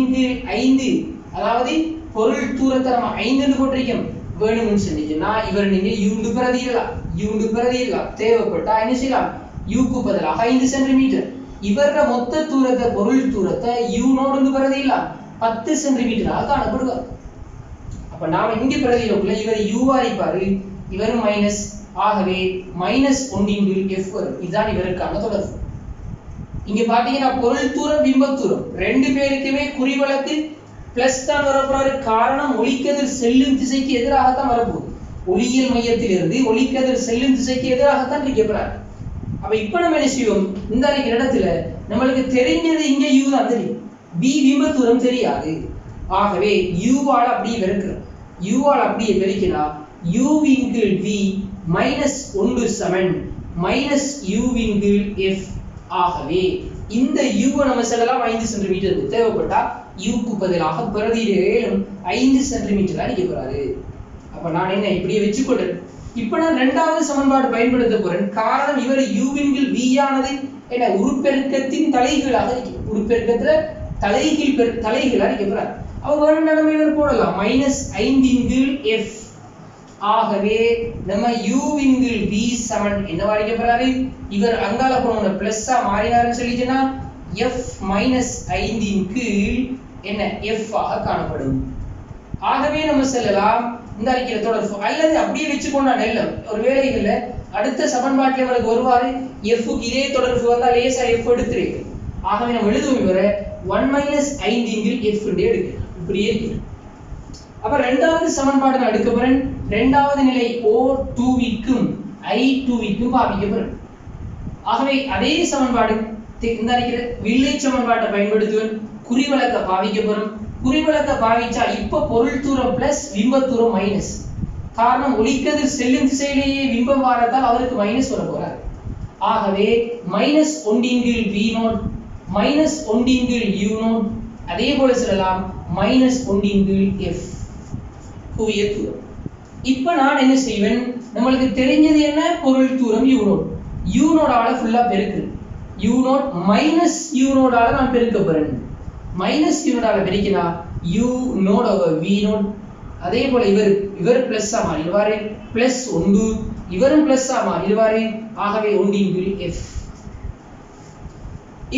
5, அதாவது பொருள் தூரத்தை நம்ம 5 போட்டிருக்கோம். வேணும்னு சொன்னீங்கன்னா இவர் நீங்க யூண்டு பிரதியிடலாம். தேவைப்பட்டா என்ன செய்யலாம், யூக்கு பதிலாக 5 சென்டிமீட்டர். இவர மொத்த தூரத்தை பொருள் தூரத்தை யூனோடு பிரதியிடலாம் 10 சென்டிமீட்டராக காணப்படுவார். அப்ப நாம இங்க பிரதியிடக்குள்ள இவர் யூவா இருப்பாரு, இவரும் மைனஸ். ஆகவே மைனஸ் 1 F வரும். இதுதான் இவருக்கான தொடர்பு. இங்க பாத்தீங்கன்னா பொருள் தூரம் பிம்பத்தூரம் ரெண்டு பேருக்குமே குறிவழக்கு பிளஸ் தான் வரப்போறாரு. காரணம் ஒளிக்கதிர் செல்லும் திசைக்கு எதிராகத்தான் வரப்போகுது. ஒளியியல் மையத்திலிருந்து ஒளிக்கதிர் செல்லும் திசைக்கு எதிராகத்தான் இருக்கப்படுறாரு. அப்ப இப்ப நம்ம என்ன செய்வோம், இந்த இடத்துல நம்மளுக்கு தெரிஞ்சது இங்க U தான் தெரியும், B பிம்பத்தூரம் தெரியாது. ஆகவே யூவால் அப்படியே பெருக்கிறோம். யூவால் அப்படியே பெருக்கினா U வின்கீழ் V minus 1 minus U வின்கீழ் F. ஆகவே இந்த U நம்ம செல்லலாம் 5 சென்டிமீட்டர். தேவைப்பட்டா யூக்கு பதிலாக பிரதியிலும் 5 சென்டிமீட்டர் அடிக்க போறாரு. அப்ப நான் என்ன இப்படியே வச்சுக்கொள்றேன். இப்போ நான் இரண்டாவது சமன்பாடு பயன்படுத்த போறேன். காரணம் இவர் u இன் கீழ் v ஆனது என்ன உருப்பெருக்கத்தின் தலைகீழாக இருக்கு. உருப்பெருக்கத்துல தலைகீழா இருக்க போறார். அவ வேணும்னா நம்ம இவர் போடலாம் -5 இன் கீழ் f. ஆகவே நம்ம u இன் கீழ் v சமன் என்னவா இருக்க போறாரு? இவர் அங்கால போன பிளஸ்ஸா மாறினாருன்னு சொல்லிட்டேனா f -5 இன் கீழ் என்ன f ஆக காணப்படும். ஆகவே நம்ம சொல்லலாம் இந்த அறிக்கையில தொடர்பு அல்லது அப்படியே வச்சுக்கொண்டா நல்ல ஒரு வேளைகள்ல அடுத்த சமன்பாட்டில் நமக்கு வருவாரு f க்கு இதே தொடர்பு வந்தா லேசா f எடுத்துருக்கு. ஆகவே நம்ம எழுதுவோம் இவரை 1 - 5 இன் கீழ் f ன்னு எடுக்கலாம். இப்படியே இருக்கு. அப்ப இரண்டாவது சமன்பாடு நான் எடுக்க போறேன். இரண்டாவது நிலை O2 க்கும் I2 க்கும் பாவிக்க போறேன். ஆகவே அதே சமன்பாடு இந்த அறிக்கையில வில்லை சமன்பாட்டை பயன்படுத்துவேன். குறிவிலக்க பாவிக்க போறோம். குறிவிலக்க பாவிச்சா இப்ப பொருள் தூரம் பிளஸ் பிம்ப தூரம் மைனஸ். காரணம் ஒளிக்கதிர் செல்லும் திசையிலேயே பிம்பம் வாரத்தால் அவருக்கு மைனஸ் வர போறார். ஆகவே -1 இன் கீழ் v0 -1 இன் கீழ் u0 அதே போல சொல்லலாம் -1 இன் கீழ் f குவிய தூரம். இப்ப நான் என்ன செய்வேன்? நம்மளுக்கு தெரிஞ்சது என்ன? பொருள் தூரம் u0. u0 ஆல ஃபுல்லா பெருக்குறேன். u0 -u0 ஆல நான் பெருக்க போறேன். -u0 ஆல பெருக்கினா u0/v0. அதே போல இவர் பிளஸ்ஸா மாறிடுவாரு. +1 இவரும் பிளஸ்ஸா மாறிடுவாரு. ஆகவே 1 இன் கீழ் f.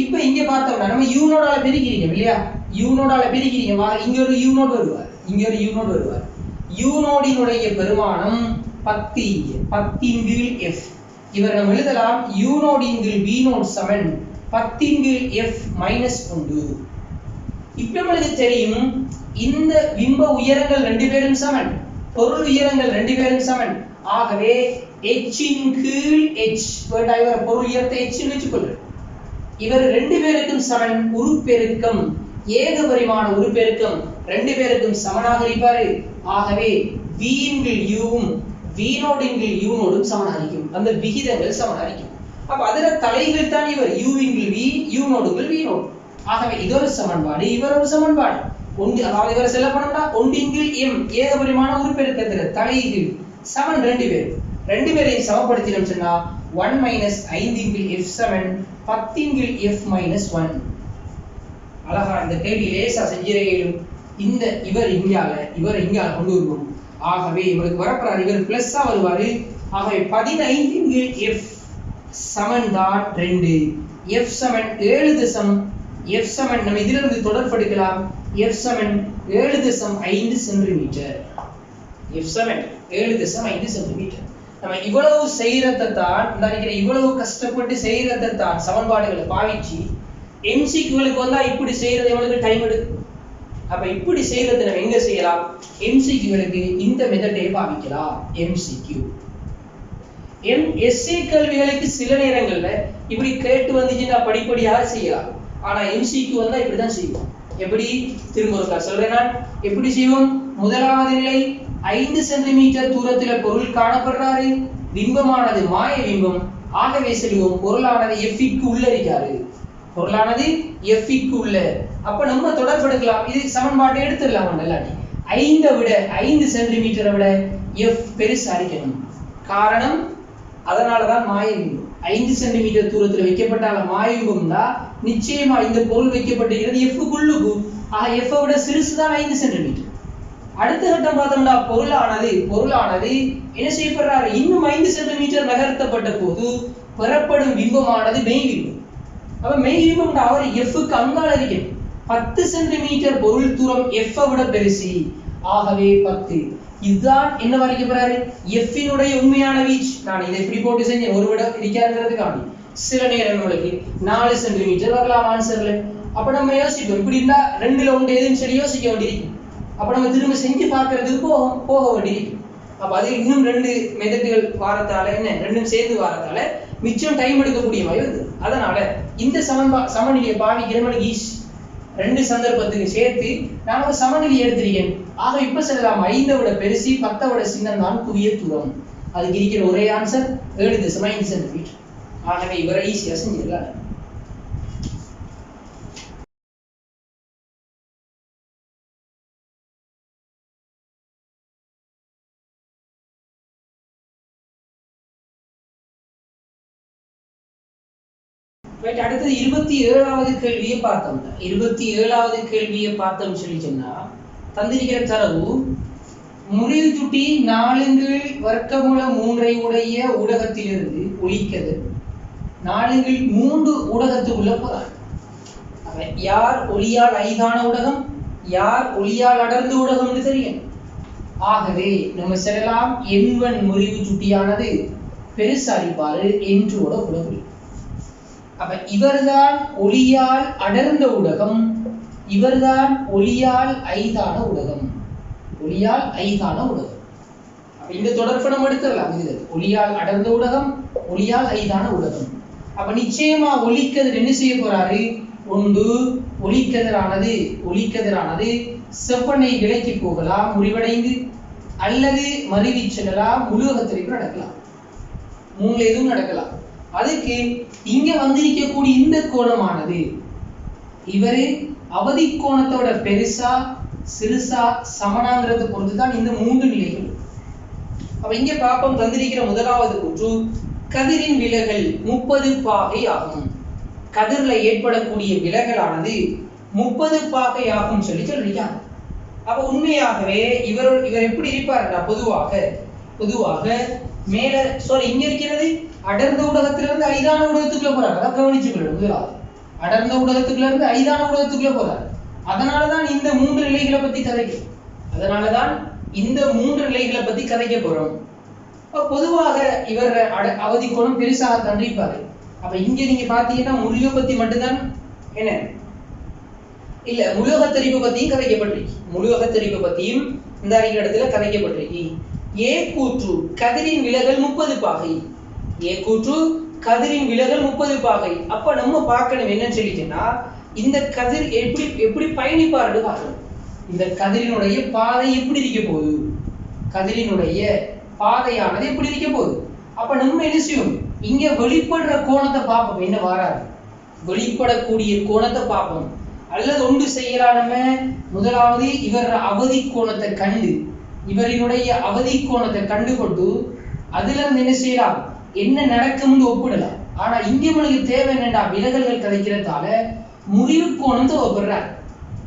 இப்ப இங்க பார்த்தோம்னா நம்ம u0 ஆல பெருக்கிறீங்க இல்லையா? u0 ஆல பெருக்கிறீங்க. இங்க ஒரு u0 வருவார். இங்க ஒரு u0 வருவார். u0 இனுடைய பெருமானம் 10 இன் கீழ் f. இவர் நம்ம எழுதலாம் u0 இன் கீழ் v0 சமன் 10 இன் கீழ் f -1. இப்ப நமக்கு தெரியும் இந்த பிம்ப உயரங்கள் ரெண்டு பேரும் சமன், பொருள் உயரங்கள் ரெண்டு பேரும் சமன். ஆகவே h இன் கீழ் h இவர் பொருள் உயரத்தை h ன்னு வெச்சுக்கொள்றேன். இவர் ரெண்டு பேருக்கும் சமன். உருப்பெருக்கம் ஏக பரிமாண உருப்பெருக்கம் ரெண்டு பேருக்கும் சமனாக இருப்பாரு. ஆகவே v இன் கீழ் u ம் v0 இன் கீழ் u0 ம் சமனாக இருக்கும். அந்த விகிதங்கள் சமனாக இருக்கும். அப்ப அதர தலைகள் தான் இவர் u இன் கீழ் v u0 இன் கீழ் v0. ஆகவே இது ஒரு சமன்பாடு, இவர் ஒரு சமன்பாடு. அதாவது இவரை செல்ல பண்ணா 1 இன் கீழ் m ஏக பரிமாண உருப்பெருக்கத்துல தலைகள் சமன் ரெண்டு பேரையும் சமப்படுத்தினோம் சொன்னா 1 - 5 இன் கீழ் f சமன் 10 இன் கீழ் f -1. அழகா இந்த கேள்வி லேசா செஞ்சிரையிலும் இந்த இவர் இங்கால கொண்டு வருவோம். ஆகவே இவருக்கு வரப்போறாரு இவர் பிளஸ்ஸா வருவாரு. ஆகவே 15 இன் கீழ் f சமன் தான் 2. f சமன் 7 f சமன் நம்ம இதிலிருந்து தொடர்படுத்தலாம். f சமன் 7.5 சென்டிமீட்டர். f சமன் 7.5 சென்டிமீட்டர். நம்ம இவ்வளவு செய்யறதை தான் இவ்வளவு கஷ்டப்பட்டு செய்யறதை தான் சமன்பாடுகளை பாவிச்சு MCQகளுக்கு வந்தா இப்படி செய்யறது எவ்வளவு டைம் எடுக்கும். அப்ப இப்படி செய்யறது நம்ம எங்க செய்யலாம்? MCQகளுக்கு இந்த மெத்தடை பாவிக்கலாம். MCQ எஸ்ஏ கல்விகளுக்கு சில நேரங்கள்ல இப்படி கேட்டு வந்துச்சுன்னா படிப்படியாக செய்யலாம். ஆனா MCQ வந்தா இப்படிதான் செய்வோம். எப்படி? திரும்ப ஒரு சொல்றேன் நான். எப்படி செய்வோம்? முதலாவது நிலை 5 சென்டிமீட்டர் தூரத்துல பொருள் காணப்படுறாரு. பிம்பமானது மாய பிம்பம். ஆகவே சொல்லுவோம் பொருளானது f க்கு உள்ள இருக்காரு. பொருளானது f க்கு உள்ள. அப்ப நம்ம தொடர்படுத்தலாம். இது சமன்பாட்டை எடுத்துடலாம். நல்லாடி 5 சென்டிமீட்டரை விட f பெருசா இருக்கணும். காரணம் அதனாலதான் மாய பிம்பம். 5 சென்டிமீட்டர் தூரத்துல வைக்கப்பட்டால மாய பிம்பம்னா நிச்சயமா இந்த பொருள் வைக்கப்பட்டிருக்கிறது f க்குள்ளுக்கு. ஆக f விட சிறுசுதான் 5 சென்டிமீட்டர். அடுத்த கட்டம் பார்த்தோம்னா பொருளானது என்ன செய்யப்படுறாரு? இன்னும் 5 சென்டிமீட்டர் நகர்த்தப்பட்ட போது பெறப்படும் பிம்பமானது மெய் பிம்பம். அப்ப மெய் பிம்பம் அவர் f க்கு அங்கால இருக்கு. 10 சென்டிமீட்டர் பொருள் தூரம் f விட பெருசு. ஆகவே 10. இதுதான் என்ன வரைக்கப்படுறாரு? f இனுடைய உண்மையான வீச்சு. நான் இதை இப்படி போட்டு செஞ்சேன் ஒரு விட இருக்காதுங்கிறதுக்காண்டி. சில நேரம் உங்களுக்கு 4 சென்டிமீட்டர் வரலாம் ஆன்சர்ல. அப்ப நம்ம யோசிப்போம் இப்படி இருந்தா ரெண்டுல ஒன்று எதுன்னு சொல்லி யோசிக்க வேண்டியிருக்கும். அப்ப நம்ம திரும்ப செஞ்சு பார்க்கறதுக்கு போக வேண்டியிருக்கும். அப்ப அது இன்னும் 2 மெத்தட்கள் வாரத்தால ரெண்டும் சேர்ந்து வாரத்தால மிச்சம் டைம் எடுக்கக்கூடிய மாதிரி வந்து. அதனால இந்த சமநிலையை பாவிக்கிறவனுக்கு ஈஸி. 2 சந்தர்ப்பத்துக்கு சேர்த்து நான் ஒரு சமநிலை எடுத்திருக்கேன். ஆக இப்ப சொல்லலாம் 5 விட பெருசி 10 விட சின்னம் தான் குவிய தூரம். அதுக்கு இருக்கிற ஒரே ஆன்சர் 7.5 சென்டிமீட்டர். ஆகவே இவரை ஈஸியா செஞ்சிடலாம். ரைட். அடுத்தது 27வது கேள்வியை பார்த்தோம். 27வது கேள்வியை பார்த்தோம் சொல்லி சொன்னா தந்திருக்கிற தரவு முறிவு சுட்டி 4/3 உடைய ஊடகத்திலிருந்து ஒலிக்கிறது 4/3 ஊடகத்துக்குள்ள போறார். யார் ஒளியால் ஐதான ஊடகம், யார் ஒளியால் அடர்ந்த ஊடகம்னு தெரியும். ஆகவே நம்ம செல்லலாம் N1 முறிவு சுட்டியானது பெருசாரிப்பாரு N2ஓட உலகம். அப்ப இவர்தான் ஒளியால் அடர்ந்த ஊடகம், இவர்தான் ஒளியால் ஐதான ஊடகம். ஒளியால் ஐதான ஊடகம். அப்ப இந்த தொடர்பை நம்ம எடுத்துடலாம். இது ஒளியால் அடர்ந்த ஊடகம், ஒளியால் ஐதான ஊடகம். அப்ப நிச்சயமா ஒளிக்கதிர் என்ன செய்ய போறாரு? ஒன்று ஒளிக்கதிரானது செவ்வனை விலைக்கு போகலாம் முறிவடைந்து, அல்லது மருவி செல்லலாம், முழுவகத்திற்கு நடக்கலாம், மூணுல எதுவும் நடக்கலாம். அதுக்கு இங்க வந்திருக்கக்கூடிய இந்த கோணமானது இவரு அவதி கோணத்தோட பெருசா சிறுசா சமனாங்கிறது பொறுத்துதான் இந்த 3 நிலைகள். அப்ப இங்க பாப்பம் தந்திருக்கிற முதலாவது கூற்று கதிரின் விலகல் 30 பாகை ஆகும். கதிர்ல ஏற்படக்கூடிய விலகலானது 30 பாகை ஆகும் சொல்லி சொல்லிருக்காங்க. அப்ப உண்மையாகவே இவர் எப்படி இருப்பாருன்னா பொதுவாக மேல இங்க இருக்கிறது அடர்ந்த ஊடகத்திலிருந்து ஐதான ஊடகத்துக்குள்ள போறாரு. அதான் கவனிச்சுக்கணும். முதலாவது அடர்ந்த ஊடகத்துக்குள்ள இருந்து ஐதான ஊடகத்துக்குள்ள போறாரு. அதனாலதான் இந்த 3 நிலைகளை பத்தி கதைக்க போறோம். பொதுவாக இவர் அவதி கோணம் பெருசாக கண்டிப்பாரு. அப்ப இங்க நீங்க பாத்தீங்கன்னா முறிவை பத்தி மட்டும்தான் என்ன இல்ல முழுவகத்தரிப்பு பத்தியும் கதைக்கப்பட்டிருக்கு. முழுவகத்தரிப்பு பத்தியும் இந்த இடத்துல கதைக்கப்பட்டிருக்கு. ஏ கூற்று கதிரின் விலகல் 30 பாகை. ஏ கூற்று கதிரின் விலகல் 30 பாகை. அப்ப நம்ம பார்க்கணும் என்னன்னு சொல்லிட்டேன்னா இந்த கதிர் எப்படி பயணிப்பாரு பார்க்கணும். இந்த கதிரினுடைய பாதை எப்படி இருக்க போகுது, கதிரினுடைய பாதையானது எப்படி இருக்க போகுது. அப்ப நம்ம என்ன செய்யும், இங்க வெளிப்படுற கோணத்தை பார்ப்போம். என்ன வாராது வெளிப்படக்கூடிய கோணத்தை பார்ப்போம். அல்லது ஒன்று செய்யலாம். நம்ம முதலாவது இவர் அவதி கோணத்தை கண்டு இவரினுடைய அவதி கோணத்தை கண்டு கொண்டு அதுல இருந்து என்ன செய்யலாம், என்ன நடக்கும்னு ஒப்பிடலாம். ஆனா இங்க உங்களுக்கு தேவை என்னண்டா விலகல்கள் கதைக்கிறதால முறிவு கோணத்தை ஒப்பிடுறார்.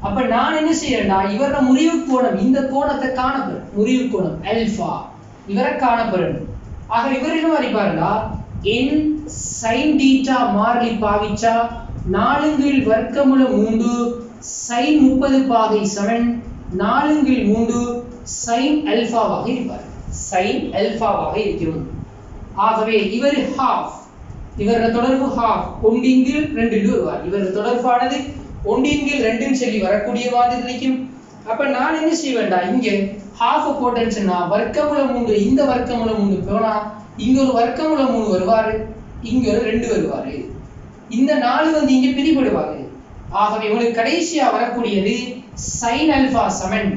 அப்ப நான் என்ன செய்யறேன்டா இவரோட முறிவு கோணம் இந்த கோணத்தை காணப்படும். முறிவு கோணம் அல்பா இவரை காணப்படும். ஆக இவர் என்ன மாதிரி பாருடா n sin θ மாறிலி பாவிச்சா 4/3 sin 30 பாகை 7 4/3 sin அல்பாவாக இருப்பார். sin அல்பாவாக இருக்கிறோம். ஆகவே இவர் ஹாஃப், இவரோட தொடர்பு ஹாஃப் 1/2 வருவார். இவரோட தொடர்பானது 1/2 சொல்லி வரக்கூடிய மாதிரி இருக்கும். அப்ப நான் என்ன செய்வேன்டா இங்க ஹாஃப் போட்டேன்னு சொன்னா வர்க்கமூலம் 3 இந்த வர்க்கமூலம் 3 போனா இங்க ஒரு வர்க்கமூலம் 3 வருவாரு, இங்க ஒரு 2 வருவாரு. இந்த 4 வந்து இங்க பிரிபடுவாரு. ஆகவே உங்களுக்கு கடைசியா வரக்கூடியது sin அல்பா 7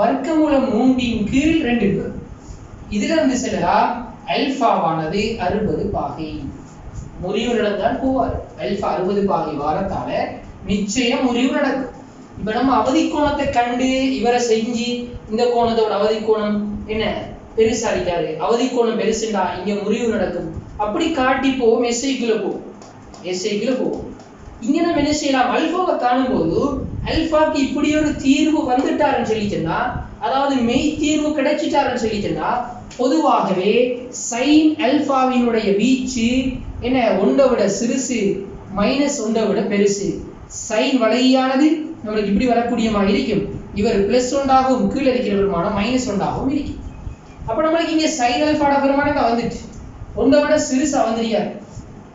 வர்க்கமூலம் 3/2. இதுல இருந்து செல்லா அல்பாவானது 60 பாகை. முறிவு நடந்தால் போவார். அல்பா 60 பாகை வாரத்தால நிச்சயம் முறிவு நடக்கும். இப்ப நம்ம அவதி கோணத்தை கண்டு இவரை செஞ்சு இந்த கோணத்தோட அவதி கோணம் என்ன பெருசா இருக்காரு, அவதி கோணம் பெருசுண்டா இங்க முறிவு நடக்கும் அப்படி காட்டி போவோம். எஸ்ஐக்குள்ள போவோம். இங்க நம்ம என்ன செய்யலாம், அல்பாவை காணும் போது அல்பாக்கு இப்படி ஒரு தீர்வு வந்துட்டாருன்னு சொல்லிச்சுன்னா, அதாவது மெய் தீர்வு கிடைச்சிட்டாருன்னு சொல்லிச்சுன்னா, பொதுவாகவே சைன் அல்பாவினுடைய வீச்சு என்ன ஒன்றை விட சிறுசு மைனஸ் ஒன்றை விட பெருசு. சைன் வளையானது நம்மளுக்கு இப்படி வரக்கூடிய மாதிரி இருக்கும். இவர் பிளஸ் 1ஆகவும் கீழே இருக்கிற பெருமானம் மைனஸ் 1ஆகவும் இருக்கும். அப்ப நம்மளுக்கு இங்க சைன் அல்பாட பெருமானம் வந்துட்டு ஒன்றை விட சிறுசா வந்துருக்காரு.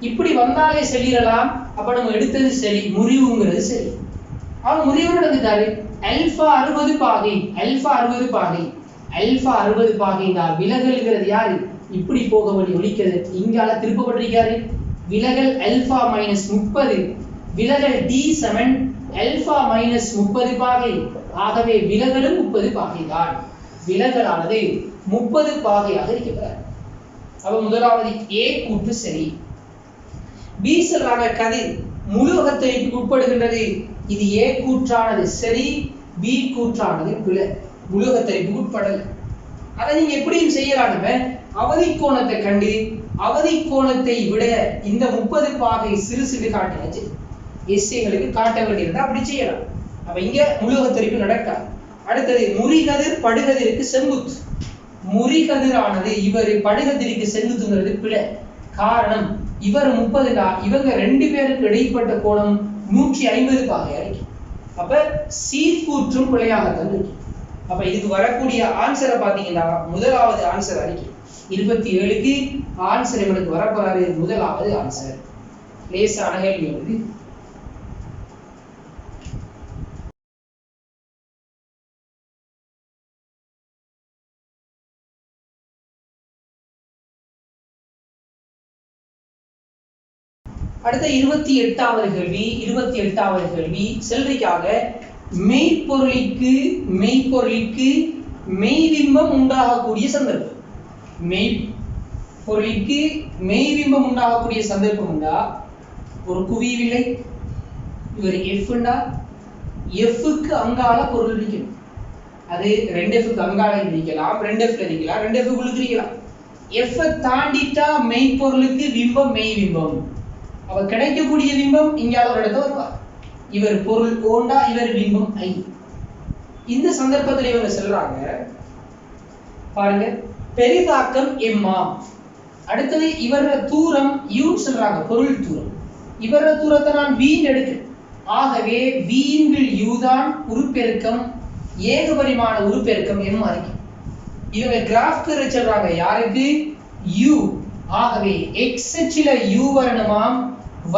இப்படி வந்தாலே சொல்லிடலாம். அப்ப நம்ம எடுத்தது சரி, முறிவுங்கிறது சரி. அவன் முறிவு நடந்துட்டாரு. அல்பா 60 பாகை, அல்பா 60 பாகை, அல்பா 60 பாகைனா விலகல்கிறது யாரு இப்படி போக வழி ஒலிக்கிறது. இங்கால திருப்பப்பட்டிருக்காரு. விலகல் அல்பா -30, விலகல் D7 அல்பா -30 பாகை. ஆகவே விலகலும் 30 பாகை தான். விலகலானது 30 பாகையாக இருக்கிறார். அப்ப முதலாவது A கூற்று சரி. B சொல்றாங்க கதிர் முழு வகத்தறிவுக்கு உட்படுகின்றது. இது A கூற்றானது சரி, B கூற்றானது பிழை. முழு வகத்தறிவுக்கு உட்படல. அதை நீங்க எப்படியும் செய்யலாம். அவதி கோணத்தை கண்டு அவதி கோணத்தை விட இந்த 30 பாகை சிறு காட்டியாச்சு. எஸ்ஏங்களுக்கு காட்ட வேண்டியிருந்தா அப்படி செய்யலாம். அப்ப இங்க முழுவ தெரிப்பு நடக்காது. அடுத்தது முறிகதிர் படுகதிருக்கு செங்குத்து. முறிகதிரானது இவர் படுகதிருக்கு செங்குத்துங்கிறது பிழை. காரணம் இவர் 30 இவங்க 2 பேருக்கு இடைப்பட்ட கோணம் 150 பாகை இருக்கு. அப்ப சீர்கூற்றும் பிழையாகத்தான் இருக்கு. அப்ப இதுக்கு வரக்கூடிய ஆன்சரை பாத்தீங்கன்னா முதலாவது ஆன்சர் அறிக்கை 27க்கு ஆன்சர் இவனுக்கு வரப்போறாரு. முதலாவது ஆன்சர் லேசான கேள்வி வந்து அடுத்த 28வது கேள்வி. 28வது கேள்வி செல்விக்காக மெய்ப்பொருளுக்கு மெய்பிம்பம் உண்டாகக்கூடிய சந்தர்ப்பம். மெய்ப்பொருளுக்கு மெய்பிம்பம் உண்டாகக்கூடிய சந்தர்ப்பம் உண்டா? ஒரு குவியவில்லை, இவர் எஃப்ண்டா எஃப்க்கு அங்கால பொருள் இருக்கணும். அது 2Fக்கு அங்கால இருக்கலாம், 2Fல இருக்கலாம், 2Fக்குள்ளுக்கு இருக்கலாம். எஃப் தாண்டிட்டா மெய்ப்பொருளுக்கு பிம்பம் மெய்பிம்பம். அவ கிடைக்கக்கூடிய பிம்பம் இங்கால ஒரு இடத்த வருவார். இவர் பொருள் ஓண்டா, இவர் பிம்பம் ஐ. இந்த சந்தர்ப்பத்தில் இவங்க சொல்றாங்க பாருங்க, பெரிதாக்கம் எம்மா. அடுத்தது இவர தூரம் யூ சொல்றாங்க, பொருள் தூரம். இவர தூரத்தை நான் வீண் எடுக்கிறேன். ஆகவே வீண்கள் யூ தான் உருப்பெருக்கம், ஏகபரிமாண உருப்பெருக்கம் எம் அறிக்கை. இவங்க கிராஃப் சொல்றாங்க யாருக்கு? யூ. ஆகவே எக்ஸ் அச்சில யூ வரணுமாம்,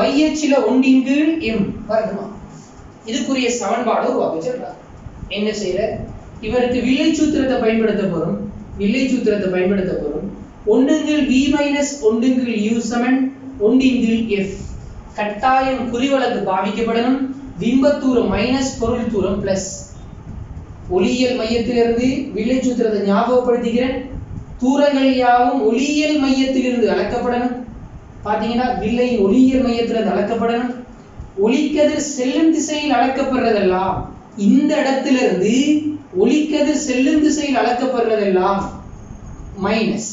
y அச்சில 1 m வரணுமா. இதுக்குரிய சமன்பாடு உருவாக்க சொல்றாங்க. என்ன செய்யற? இவருக்கு வில்லை சூத்திரத்தை பயன்படுத்த போறோம். 1 v மைனஸ் 1 u சமன் 1 f. கட்டாயம் குறிவழக்கு பாவிக்கப்படணும். பிம்பத்தூரம் மைனஸ் பொருள் தூரம் பிளஸ். ஒளியியல் மையத்திலிருந்து வில்லை சூத்திரத்தை ஞாபகப்படுத்துகிறேன். தூரங்கள் யாவும் ஒளியியல் மையத்திலிருந்து அளக்கப்படணும். பாத்தீங்கன்னா வில்லை ஒளியியல் மையத்திலிருந்து அளக்கப்படணும். ஒளிக்கதிர் செல்லும் திசையில் அளக்கப்படுறதெல்லாம் இந்த இடத்திலிருந்து ஒளிக்கதிர் செல்லும் திசையில் அளக்கப்படுறதெல்லாம் மைனஸ்,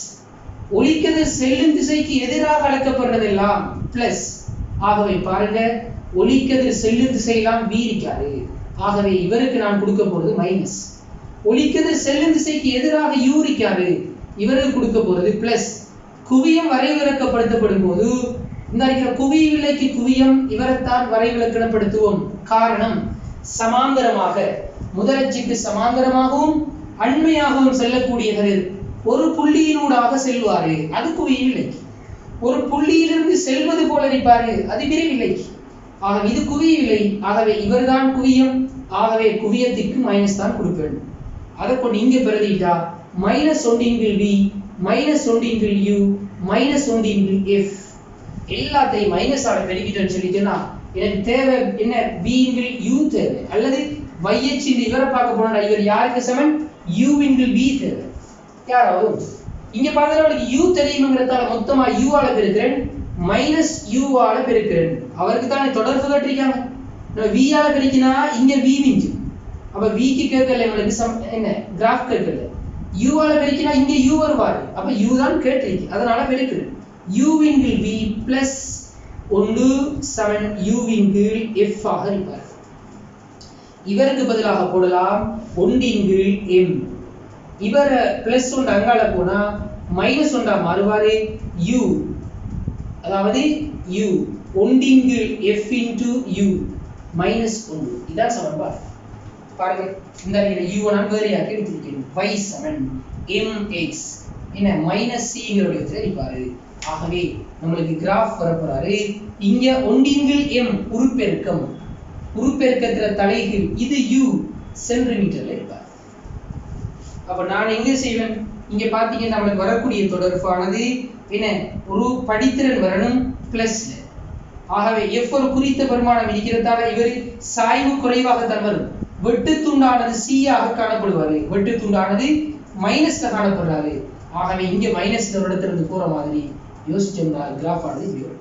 ஒளிக்கதிர் செல்லும் திசைக்கு எதிராக அளக்கப்படுறதெல்லாம் பிளஸ். ஆகவே பாருங்க, ஒளிக்கதிர் செல்லும் திசையெல்லாம் v இருக்காது. ஆகவே இவருக்கு நான் கொடுக்க போறது மைனஸ். ஒளிக்கதிர் செல்லும் திசைக்கு எதிராக u இருக்காது, இவருக்கு கொடுக்க போறது பிளஸ். குவியம் வரைவிலக்கப்படுத்தப்படும் போது இந்த இருக்கிற குவியவிலைக்கு குவியம் இவரைத்தான் வரைவிலக்கணப்படுத்துவோம். காரணம் சமாந்தரமாக முதலச்சுக்கு சமாந்தரமாகவும் அண்மையாகவும் செல்லக்கூடிய கதிர் ஒரு புள்ளியினூடாக செல்வாரு, அது குவியவில்லைக்கு. ஒரு புள்ளியிலிருந்து செல்வது போல இருப்பாரு, அது விரைவில்லைக்கு. ஆகவே இது குவியவில்லை. ஆகவே இவர்தான் குவியம். ஆகவே குவியத்திற்கு மைனஸ் தான் கொடுக்க வேண்டும். அதை கொண்டு இங்க பெருதிட்டா minus 1 v minus 1 u minus 1 f. எல்லாத்தையும் மைனஸ் ஆட பெருக்கிட்டேன்னு சொல்லிட்டேன்னா எனக்கு தேவை என்ன? v u தேவை. அல்லது y அச்சில் இவரை பார்க்க போனா இவர் யாருக்கு சமன்? u v தேவை. யாராவது இங்க பார்த்தா u தெரியுங்கிறதால மொத்தமா u ஆல பெருக்கிறேன், மைனஸ் u ஆல பெருக்கிறேன். அவருக்கு தானே தொடர்பு கட்டிருக்காங்க. v ஆல பெருக்கினா இங்க v மிஞ்சும். அப்ப v க்கு கேட்கல, இவங்களுக்கு என்ன கிராஃப் கேட்கல. u ஆல பெருக்கினா இங்க u வருவாரு. அப்ப u தான் கேட்டிருக்கு, அதனால பெருக்கிறேன். u v plus 1 7 u f ஆக இருப்பார். இவருக்கு பதிலாக போடலாம் 1 m. இவர பிளஸ் 1 அங்கால போனா மைனஸ் 1 மாறுவாரு. u அதாவது u 1 f into u minus 1. இதான் சமன்பாடு. பாருங்க, இந்த u நான் வேறையாக்கி எடுத்துக்கிறேன். y சமன் mx என்ன மைனஸ் c ங்கறோட இருப்பாரு. ஆகவே நம்மளுக்கு கிராஃப் வரப்போறாரு. இங்க 1 m உருப்பெருக்கம், உருப்பெருக்கத்துல தலைகீழ், இது u சென்டிமீட்டர்ல இருப்பார். அப்ப நான் எங்க செய்வேன்? இங்க பாத்தீங்கன்னா நமக்கு வரக்கூடிய தொடர்பானது என்ன? ஒரு படித்திறன் வரணும் பிளஸ்ல. ஆகவே f ஒரு குறித்த பெருமானம் இருக்கிறதால இவர் சாய்வு குறைவாக தான் வரும். வெட்டு துண்டானது c ஆக காணப்படுவாரு, வெட்டு துண்டானது மைனஸ்ல காணப்படுறாரு. ஆகவே இங்க மைனஸ்ல ஒரு இடத்துல இருந்து போற மாதிரி யோசிச்சோம்னா கிராஃப் ஆனது இப்படி.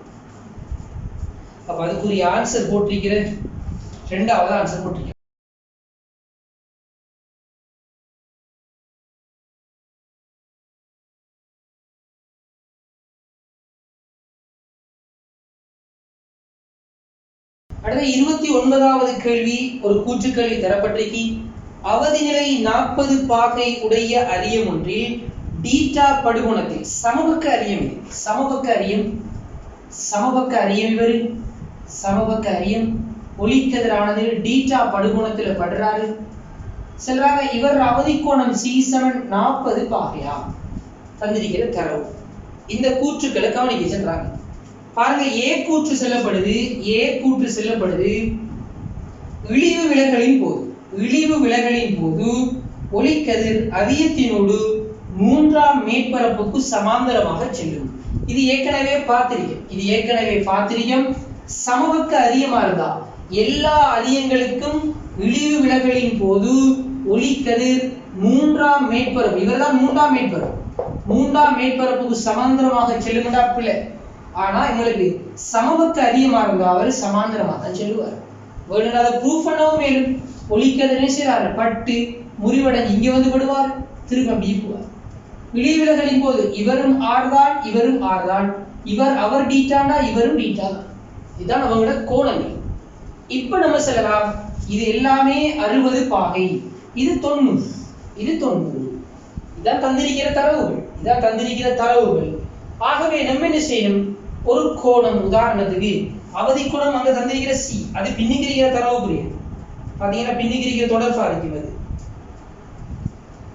அப்ப அதுக்குரிய ஆன்சர் போட்டிருக்கிறேன். 2வது ஆன்சர் போட்டிருக்கிறேன். அடுத்த 29வது கேள்வி ஒரு கூற்றுக்கேள்வி தரப்பட்டிருக்கு. அவதிநிலை 40 பாகை உடைய அரியம் ஒன்றில் டீட்டா படுகோணத்தில் சமபக்க அரியம் சமபக்க அரியம் ஒளிக்கதிரானது டீட்டா படுகோணத்துல படுறாரு செல்றாங்க. இவர் அவதிக்கோணம் C7 40 பாகையா தந்திருக்கிற தரவு. இந்த கூற்றுக்களை கவனிக்க செல்றாங்க. பாருங்க, ஏ கூற்று செல்லப்படுது இழிவு விலகலின் போது ஒளிக்கதிர் அரியத்தினோடு 3ஆம் மேற்பரப்புக்கு சமாந்தரமாக செல்லும். இது ஏற்கனவே பார்த்திருக்கோம். சமபக்க அரியமா இருந்தா எல்லா அரியங்களுக்கும் இழிவு விலகலின் போது ஒளிக்கதிர் 3ஆம் மேற்பரப்பு, இவர்தான் 3ஆம் மேற்பரப்புக்கு சமாந்தரமாக செல்லும்டா பிள்ளை. ஆனா எங்களுக்கு சமபக்க அரியமா இருந்தா அவர் சமாந்தரமாக தான் செல்லுவார். வேணும்னா ப்ரூஃப் பண்ணவும் மேலும் ஒளிக்கதிரே செய்றாரு பட்டு முறிவடைஞ்சு இங்க வந்து விடுவார், திரும்ப அப்படி போவார். இழிவு விலகலின் போது இவரும் ஆர்தான் இவர் அவர் டீட்டாண்டா இவரும் டீட்டா. இதுதான் அவங்களோட கோணங்கள். இப்ப நம்ம சொல்லலாம் இது எல்லாமே 60 பாகை, இது 90. இதான் தந்திருக்கிற தரவுகள். ஆகவே நம்ம என்ன செய்யணும், ஒரு கோணம் உதாரணத்துக்கு அவதி கோணம் அங்க தந்திருக்கிற C, அது பின்னிக்கிற தரவு புரியும். பாத்தீங்கன்னா பின்னிக்கிற தொடர்பா இருக்கிறது.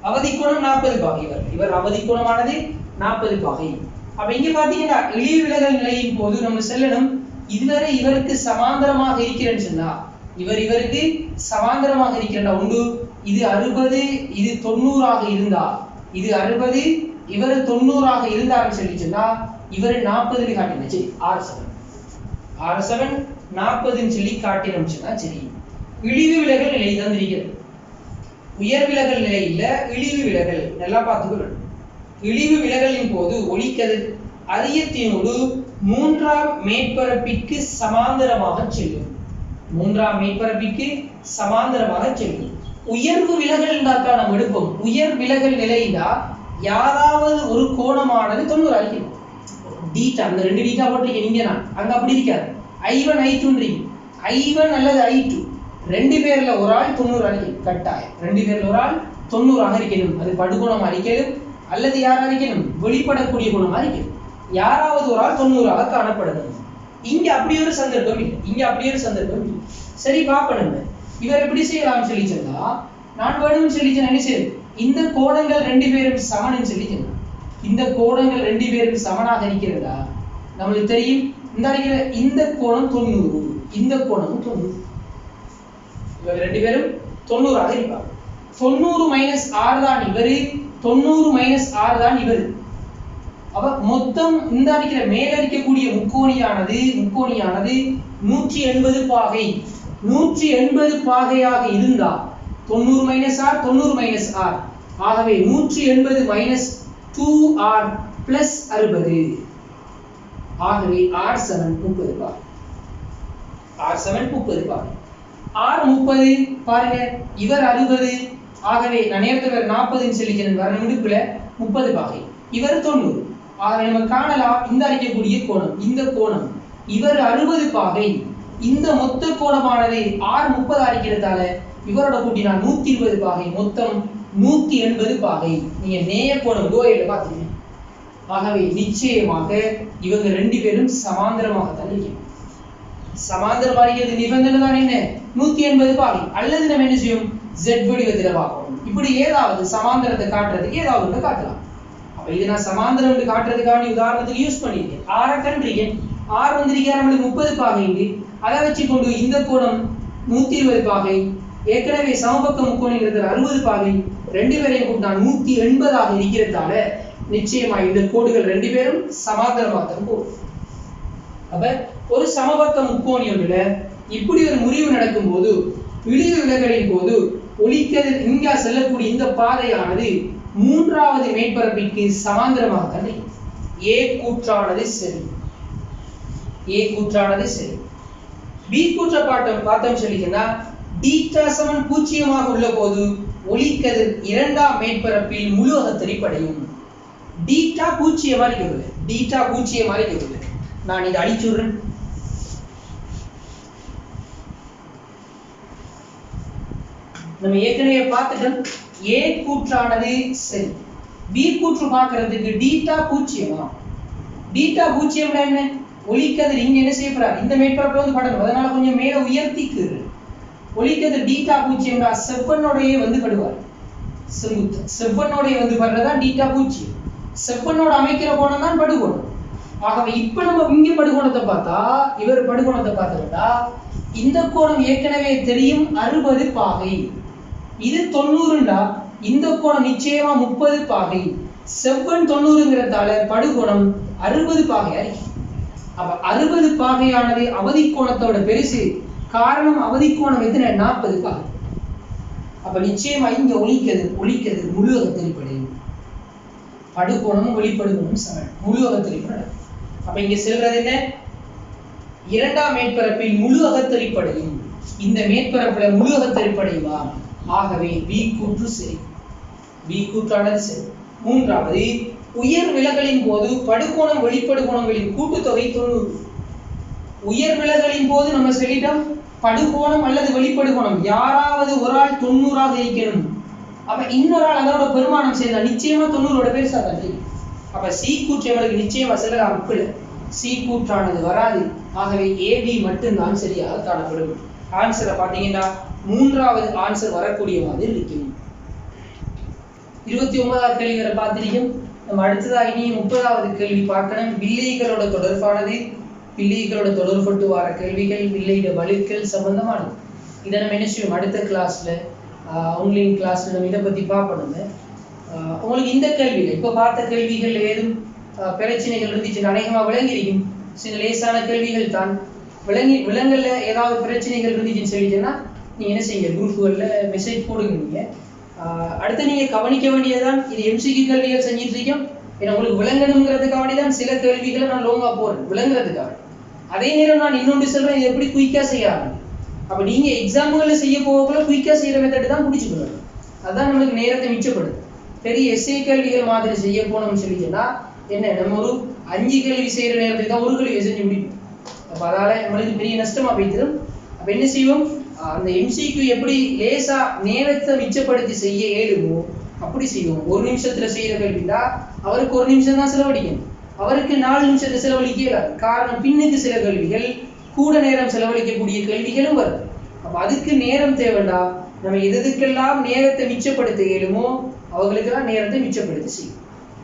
அவதி கோணம் 40 பாகை, இவர் அவதி கோணமானது 40 பாகை. அப்ப இங்க பாத்தீங்கன்னா இழிவு விலகல் நிலையின் போது நம்ம செல்லணும் இதுவரை இவருக்கு சமாந்தரமாக இருக்கிறேன்னு சொன்னா இவருக்கு சமாந்தரமாக இருக்கிற உண்டு. இது 60 இது 90 இருந்தா இது 60 இவர் 90 இருந்தாருன்னு சொல்லி சொன்னா இவர் 40 காட்டினா சரி. R7 40 சொல்லி காட்டினோம் சொன்னா சரி. இழிவு விலகல் நிலை தான் இருக்கிறது. உயர் விலகல் நிலை இல்ல, இழிவு விலகல். நல்லா பார்த்துக்கணும். இழிவு விலகலின் போது ஒளிக்கதிர் அரியத்தினோடு 3ஆம் மேற்பரப்பிற்கு சமாந்தரமாக செல்லும். உயர்வு விலகல் தான் நம்ம எடுப்போம். உயர் விலகல் நிலையிலா யாராவது ஒரு கோணமானது 90 அழிக்கணும். டீட்டா அந்த 2 டீட்டா போட்டிருக்கீங்க நீங்க, நான் அங்க அப்படி இருக்காது. I1 I2 I1 அல்லது I2 ரெண்டு பேர்ல ஒரு ஆள் 90 அழிக்கணும் கட்டாயம். 2 பேர்ல ஒரு ஆள் 90 இருக்கணும். அது படுகோணம் அழிக்கணும் அல்லது யார் அழிக்கணும், வெளிப்படக்கூடிய குணம் அழிக்கணும். யாராவது ஒரு ஆள் 90 காணப்படணும். இங்க அப்படி ஒரு சந்தர்ப்பம் இல்லை. சரி பாப்பணும் இவர் எப்படி செய்யலாம் சொல்லி சொன்னா, நான் வேணும்னு சொல்லி சொன்னா என்ன செய்யும், இந்த கோணங்கள் 2 பேரும் சமன்னு சொல்லி சொன்னா இந்த கோணங்கள் 2 பேரும் சமனாக இருக்கிறதா நம்மளுக்கு தெரியும். இந்த கோணம் 90, இந்த கோணம் 90. இவங்க 2 பேரும் 90 இருப்பாங்க. 90 - R தான் இவரு, 90 - R தான் இவரு. அப்ப மொத்தம் இந்த அடிக்கிற மேல இருக்கக்கூடிய முக்கோணியானது 180 பாகை. 180 பாகையாக இருந்தா 90 - R 90 - R. ஆகவே 180 - 2R + 60. ஆகவே R7 30 பாகை. R7 30 பாகை. R 30 பாருங்க, இவர் 60. ஆகவே நான் நேரத்துல 40 சொல்லிக்கிறேன் வர முடிப்புல 30 பாகை. இவர் 90. ஆகவே நம்ம காணலாம் இந்த அடிக்கக்கூடிய கோணம், இந்த கோணம் இவர் 60 பாகை. இந்த மொத்த கோணமானது R 30 அடிக்கிறதால இவரோட கூட்டினா 120 பாகை. மொத்தம் 180 பாகை. நீங்க நேய கோணம் கோயில பாத்தீங்க. ஆகவே நிச்சயமாக இவங்க 2 பேரும் சமாந்தரமாக தான் இருக்கணும். சமாந்தரமாக இருக்கிறது நிபந்தனை தான் என்ன, 180 பாகை. அல்லது நம்ம என்ன செய்யும், Z வடிவத்துல பார்க்கணும். இப்படி ஏதாவது சமாந்தரத்தை காட்டுறதுக்கு ஏதாவது ஒன்று காட்டலாம். அப்ப இது நான் சமாந்தரம் காட்டுறதுக்கான உதாரணத்துக்கு யூஸ் பண்ணிருக்கேன். R கண்டிருக்கேன். R வந்திருக்கிற நம்மளுக்கு 30 பாகை. அதை வச்சு கொண்டு இந்த கோணம் 120 பாகை. ஏற்கனவே சமபக்க முக்கோணங்கிறது 60 பாகை. 2 பேரையும் கூட்டினா 180 இருக்கிறதால நிச்சயமா இந்த கோடுகள் 2 பேரும் சமாந்தரமாக தான் போகும். அப்ப ஒரு சமபக்க முக்கோணியோட இப்படி ஒரு முறிவு நடக்கும் போது இழிவு விலகலின் போது ஒளிக்கதிர் இங்க செல்லக்கூடிய இந்த பாதையானது 3வது மேற்பரப்பிற்கு சமாந்தரமாக தான் A கூற்றானது சரி. B கூற்ற பார்த்தோம் சொல்லிங்கன்னா டீட்டா சமன் 0 உள்ள போது ஒளிக்கதிர் 2ஆம் மேற்பரப்பில் முழு அகத்தரிப்படையும். டீட்டா 0 இருக்கிறது. நான் இதை அழிச்சுடுறேன். நம்ம ஏற்கனவே பார்த்துட்டோம் ஏ கூற்றானது சரி. பி கூற்று பார்க்கறதுக்கு டீட்டா பூஜ்ஜியமா? டீட்டா பூஜ்ஜியம்னா என்ன? ஒளிக்கதிர் இங்க என்ன செய்யப்படுறாரு? இந்த மேற்பரப்புல வந்து படணும். அதனால கொஞ்சம் மேல உயர்த்திக்கு ஒளிக்கதிர் டீட்டா பூஜ்ஜியம்னா செவ்வனோடையே வந்து படுவார். செவ்வனோடைய வந்து படுறதா டீட்டா பூஜ்ஜியம். செவ்வனோட அமைக்கிற கோணம் தான் படுகோணம். ஆகவே இப்ப நம்ம இங்க படுகோணத்தை பார்த்தா, இவர் படுகோணத்தை பார்த்துக்கிட்டா இந்த கோணம் ஏற்கனவே தெரியும் 60 பாகை. இது 90ண்டா இந்த கோணம் நிச்சயமா 30 பாகை. செவ்வன் 90ங்கிறதால படுகோணம் 60 பாகை. அப்ப 60 பாகையானது அவதி கோணத்தோட பெருசு. காரணம் அவதி கோணம் எத்தனை? 40 பாகை. அப்ப நிச்சயமா இங்க ஒளிக்கதிர் முழு அகத்தறிப்படையும். படுகோணமும் ஒளிப்படுகோணமும் சமன். முழு அகத்தறிப்படை. அப்ப இங்க செல்றது என்ன? இரண்டாம் மேற்பரப்பில் முழு அகத்தறிப்படையும். இந்த மேற்பரப்புல முழு அகத்தறிப்படையுமா? ஆகவே பி கூற்று சரி. பி கூற்றானது சரி. மூன்றாவது, உயர் விலகலின் போது படுகோணம் வெளிப்படுகோணங்களின் கூட்டுத்தொகை 90. உயர் விலகலின் போது நம்ம சொல்லிட்டோம் படுகோணம் அல்லது வெளிப்படுகோணம் யாராவது ஒரு ஆள் 90ஆக இருக்கணும். அப்ப இன்னொரு ஆள் அதோட பெருமானம் சேர்ந்தா நிச்சயமா 90ஓட பெருசா தான் தெரியும். அப்ப சி கூற்று எங்களுக்கு நிச்சயமா செல்லலாம். அப்படி சி கூற்றானது வராது. ஆகவே ஏபி மட்டும்தான் சரியாக காணப்படும். ஆன்சரை பார்த்தீங்கன்னா மூன்றாவது ஆன்சர் வரக்கூடிய மாதிரி இருக்கும். 29வது கேள்வி வரை பார்த்திருக்கோம். நம்ம அடுத்ததாக இனி 30வது கேள்வி பார்க்கணும். வில்லைகளோட தொடர்பானது. வில்லைகளோட தொடர்பட்டு வர கேள்விகள், வில்லையோட வலுக்கள் சம்பந்தமானது. இதை நம்ம என்ன செய்வோம் அடுத்த கிளாஸ்ல, ஆன்லைன் கிளாஸ்ல நம்ம இதை பத்தி பார்க்கணும். உங்களுக்கு இந்த கேள்விகள் இப்ப பார்த்த கேள்விகள் ஏதும் பிரச்சனைகள் இருந்துச்சு அநேகமா விளங்கிருக்கும். சில லேசான கேள்விகள் தான். விலங்கல்ல ஏதாவது பிரச்சனைகள் இருந்துச்சுன்னு சொல்லிட்டேன்னா நீங்க என்ன செய்யுங்க, குரூப்புகள்ல மெசேஜ் போடுங்க. நீங்க அடுத்து நீங்க கவனிக்க வேண்டியதுதான், இது எம்சிக்கு கேள்விகள் செஞ்சுட்டு இருக்கோம். ஏன்னா உங்களுக்கு விளங்கணுங்கிறதுக்காக தான் சில கேள்விகளை நான் லோங்கா போறேன், விளங்குறதுக்காக. அதே நேரம் நான் இன்னொன்று சொல்றேன், இது எப்படி குயிக்கா செய்யலாம். அப்ப நீங்க எக்ஸாம்களை செய்ய போகக்குள்ள குயிக்கா செய்யற மெத்தட் தான் பிடிச்சுக்கணும். அதுதான் நம்மளுக்கு நேரத்தை மிச்சப்படுது. பெரிய எஸ்ஏ கேள்விகள் மாதிரி செய்ய போனோம்னு சொல்லிட்டோம்னா என்ன, நம்ம ஒரு 5 கேள்வி செய்யற நேரத்துக்கு தான் ஒரு கேள்வி செஞ்சு முடிப்போம். அப்ப அதால நம்மளுக்கு பெரிய நஷ்டமா போய்த்திடும். அப்ப என்ன செய்வோம், அந்த எம்சிக்கு எப்படி லேசா நேரத்தை மிச்சப்படுத்தி செய்ய ஏழுமோ அப்படி செய்வோம். 1 நிமிஷத்துல செய்யற கேள்விட்டா அவருக்கு 1 நிமிஷம் தான் செலவழிக்கணும். அவருக்கு 4 நிமிஷத்தை செலவழிக்க இயலாது. காரணம், பின்னுக்கு சில கேள்விகள் கூட நேரம் செலவழிக்கக்கூடிய கேள்விகளும் வருது. அப்ப அதுக்கு நேரம் தேவைண்டா. நம்ம எதுக்கெல்லாம் நேரத்தை மிச்சப்படுத்த இயலுமோ அவங்களுக்கெல்லாம் நேரத்தை மிச்சப்படுத்தி செய்யும்.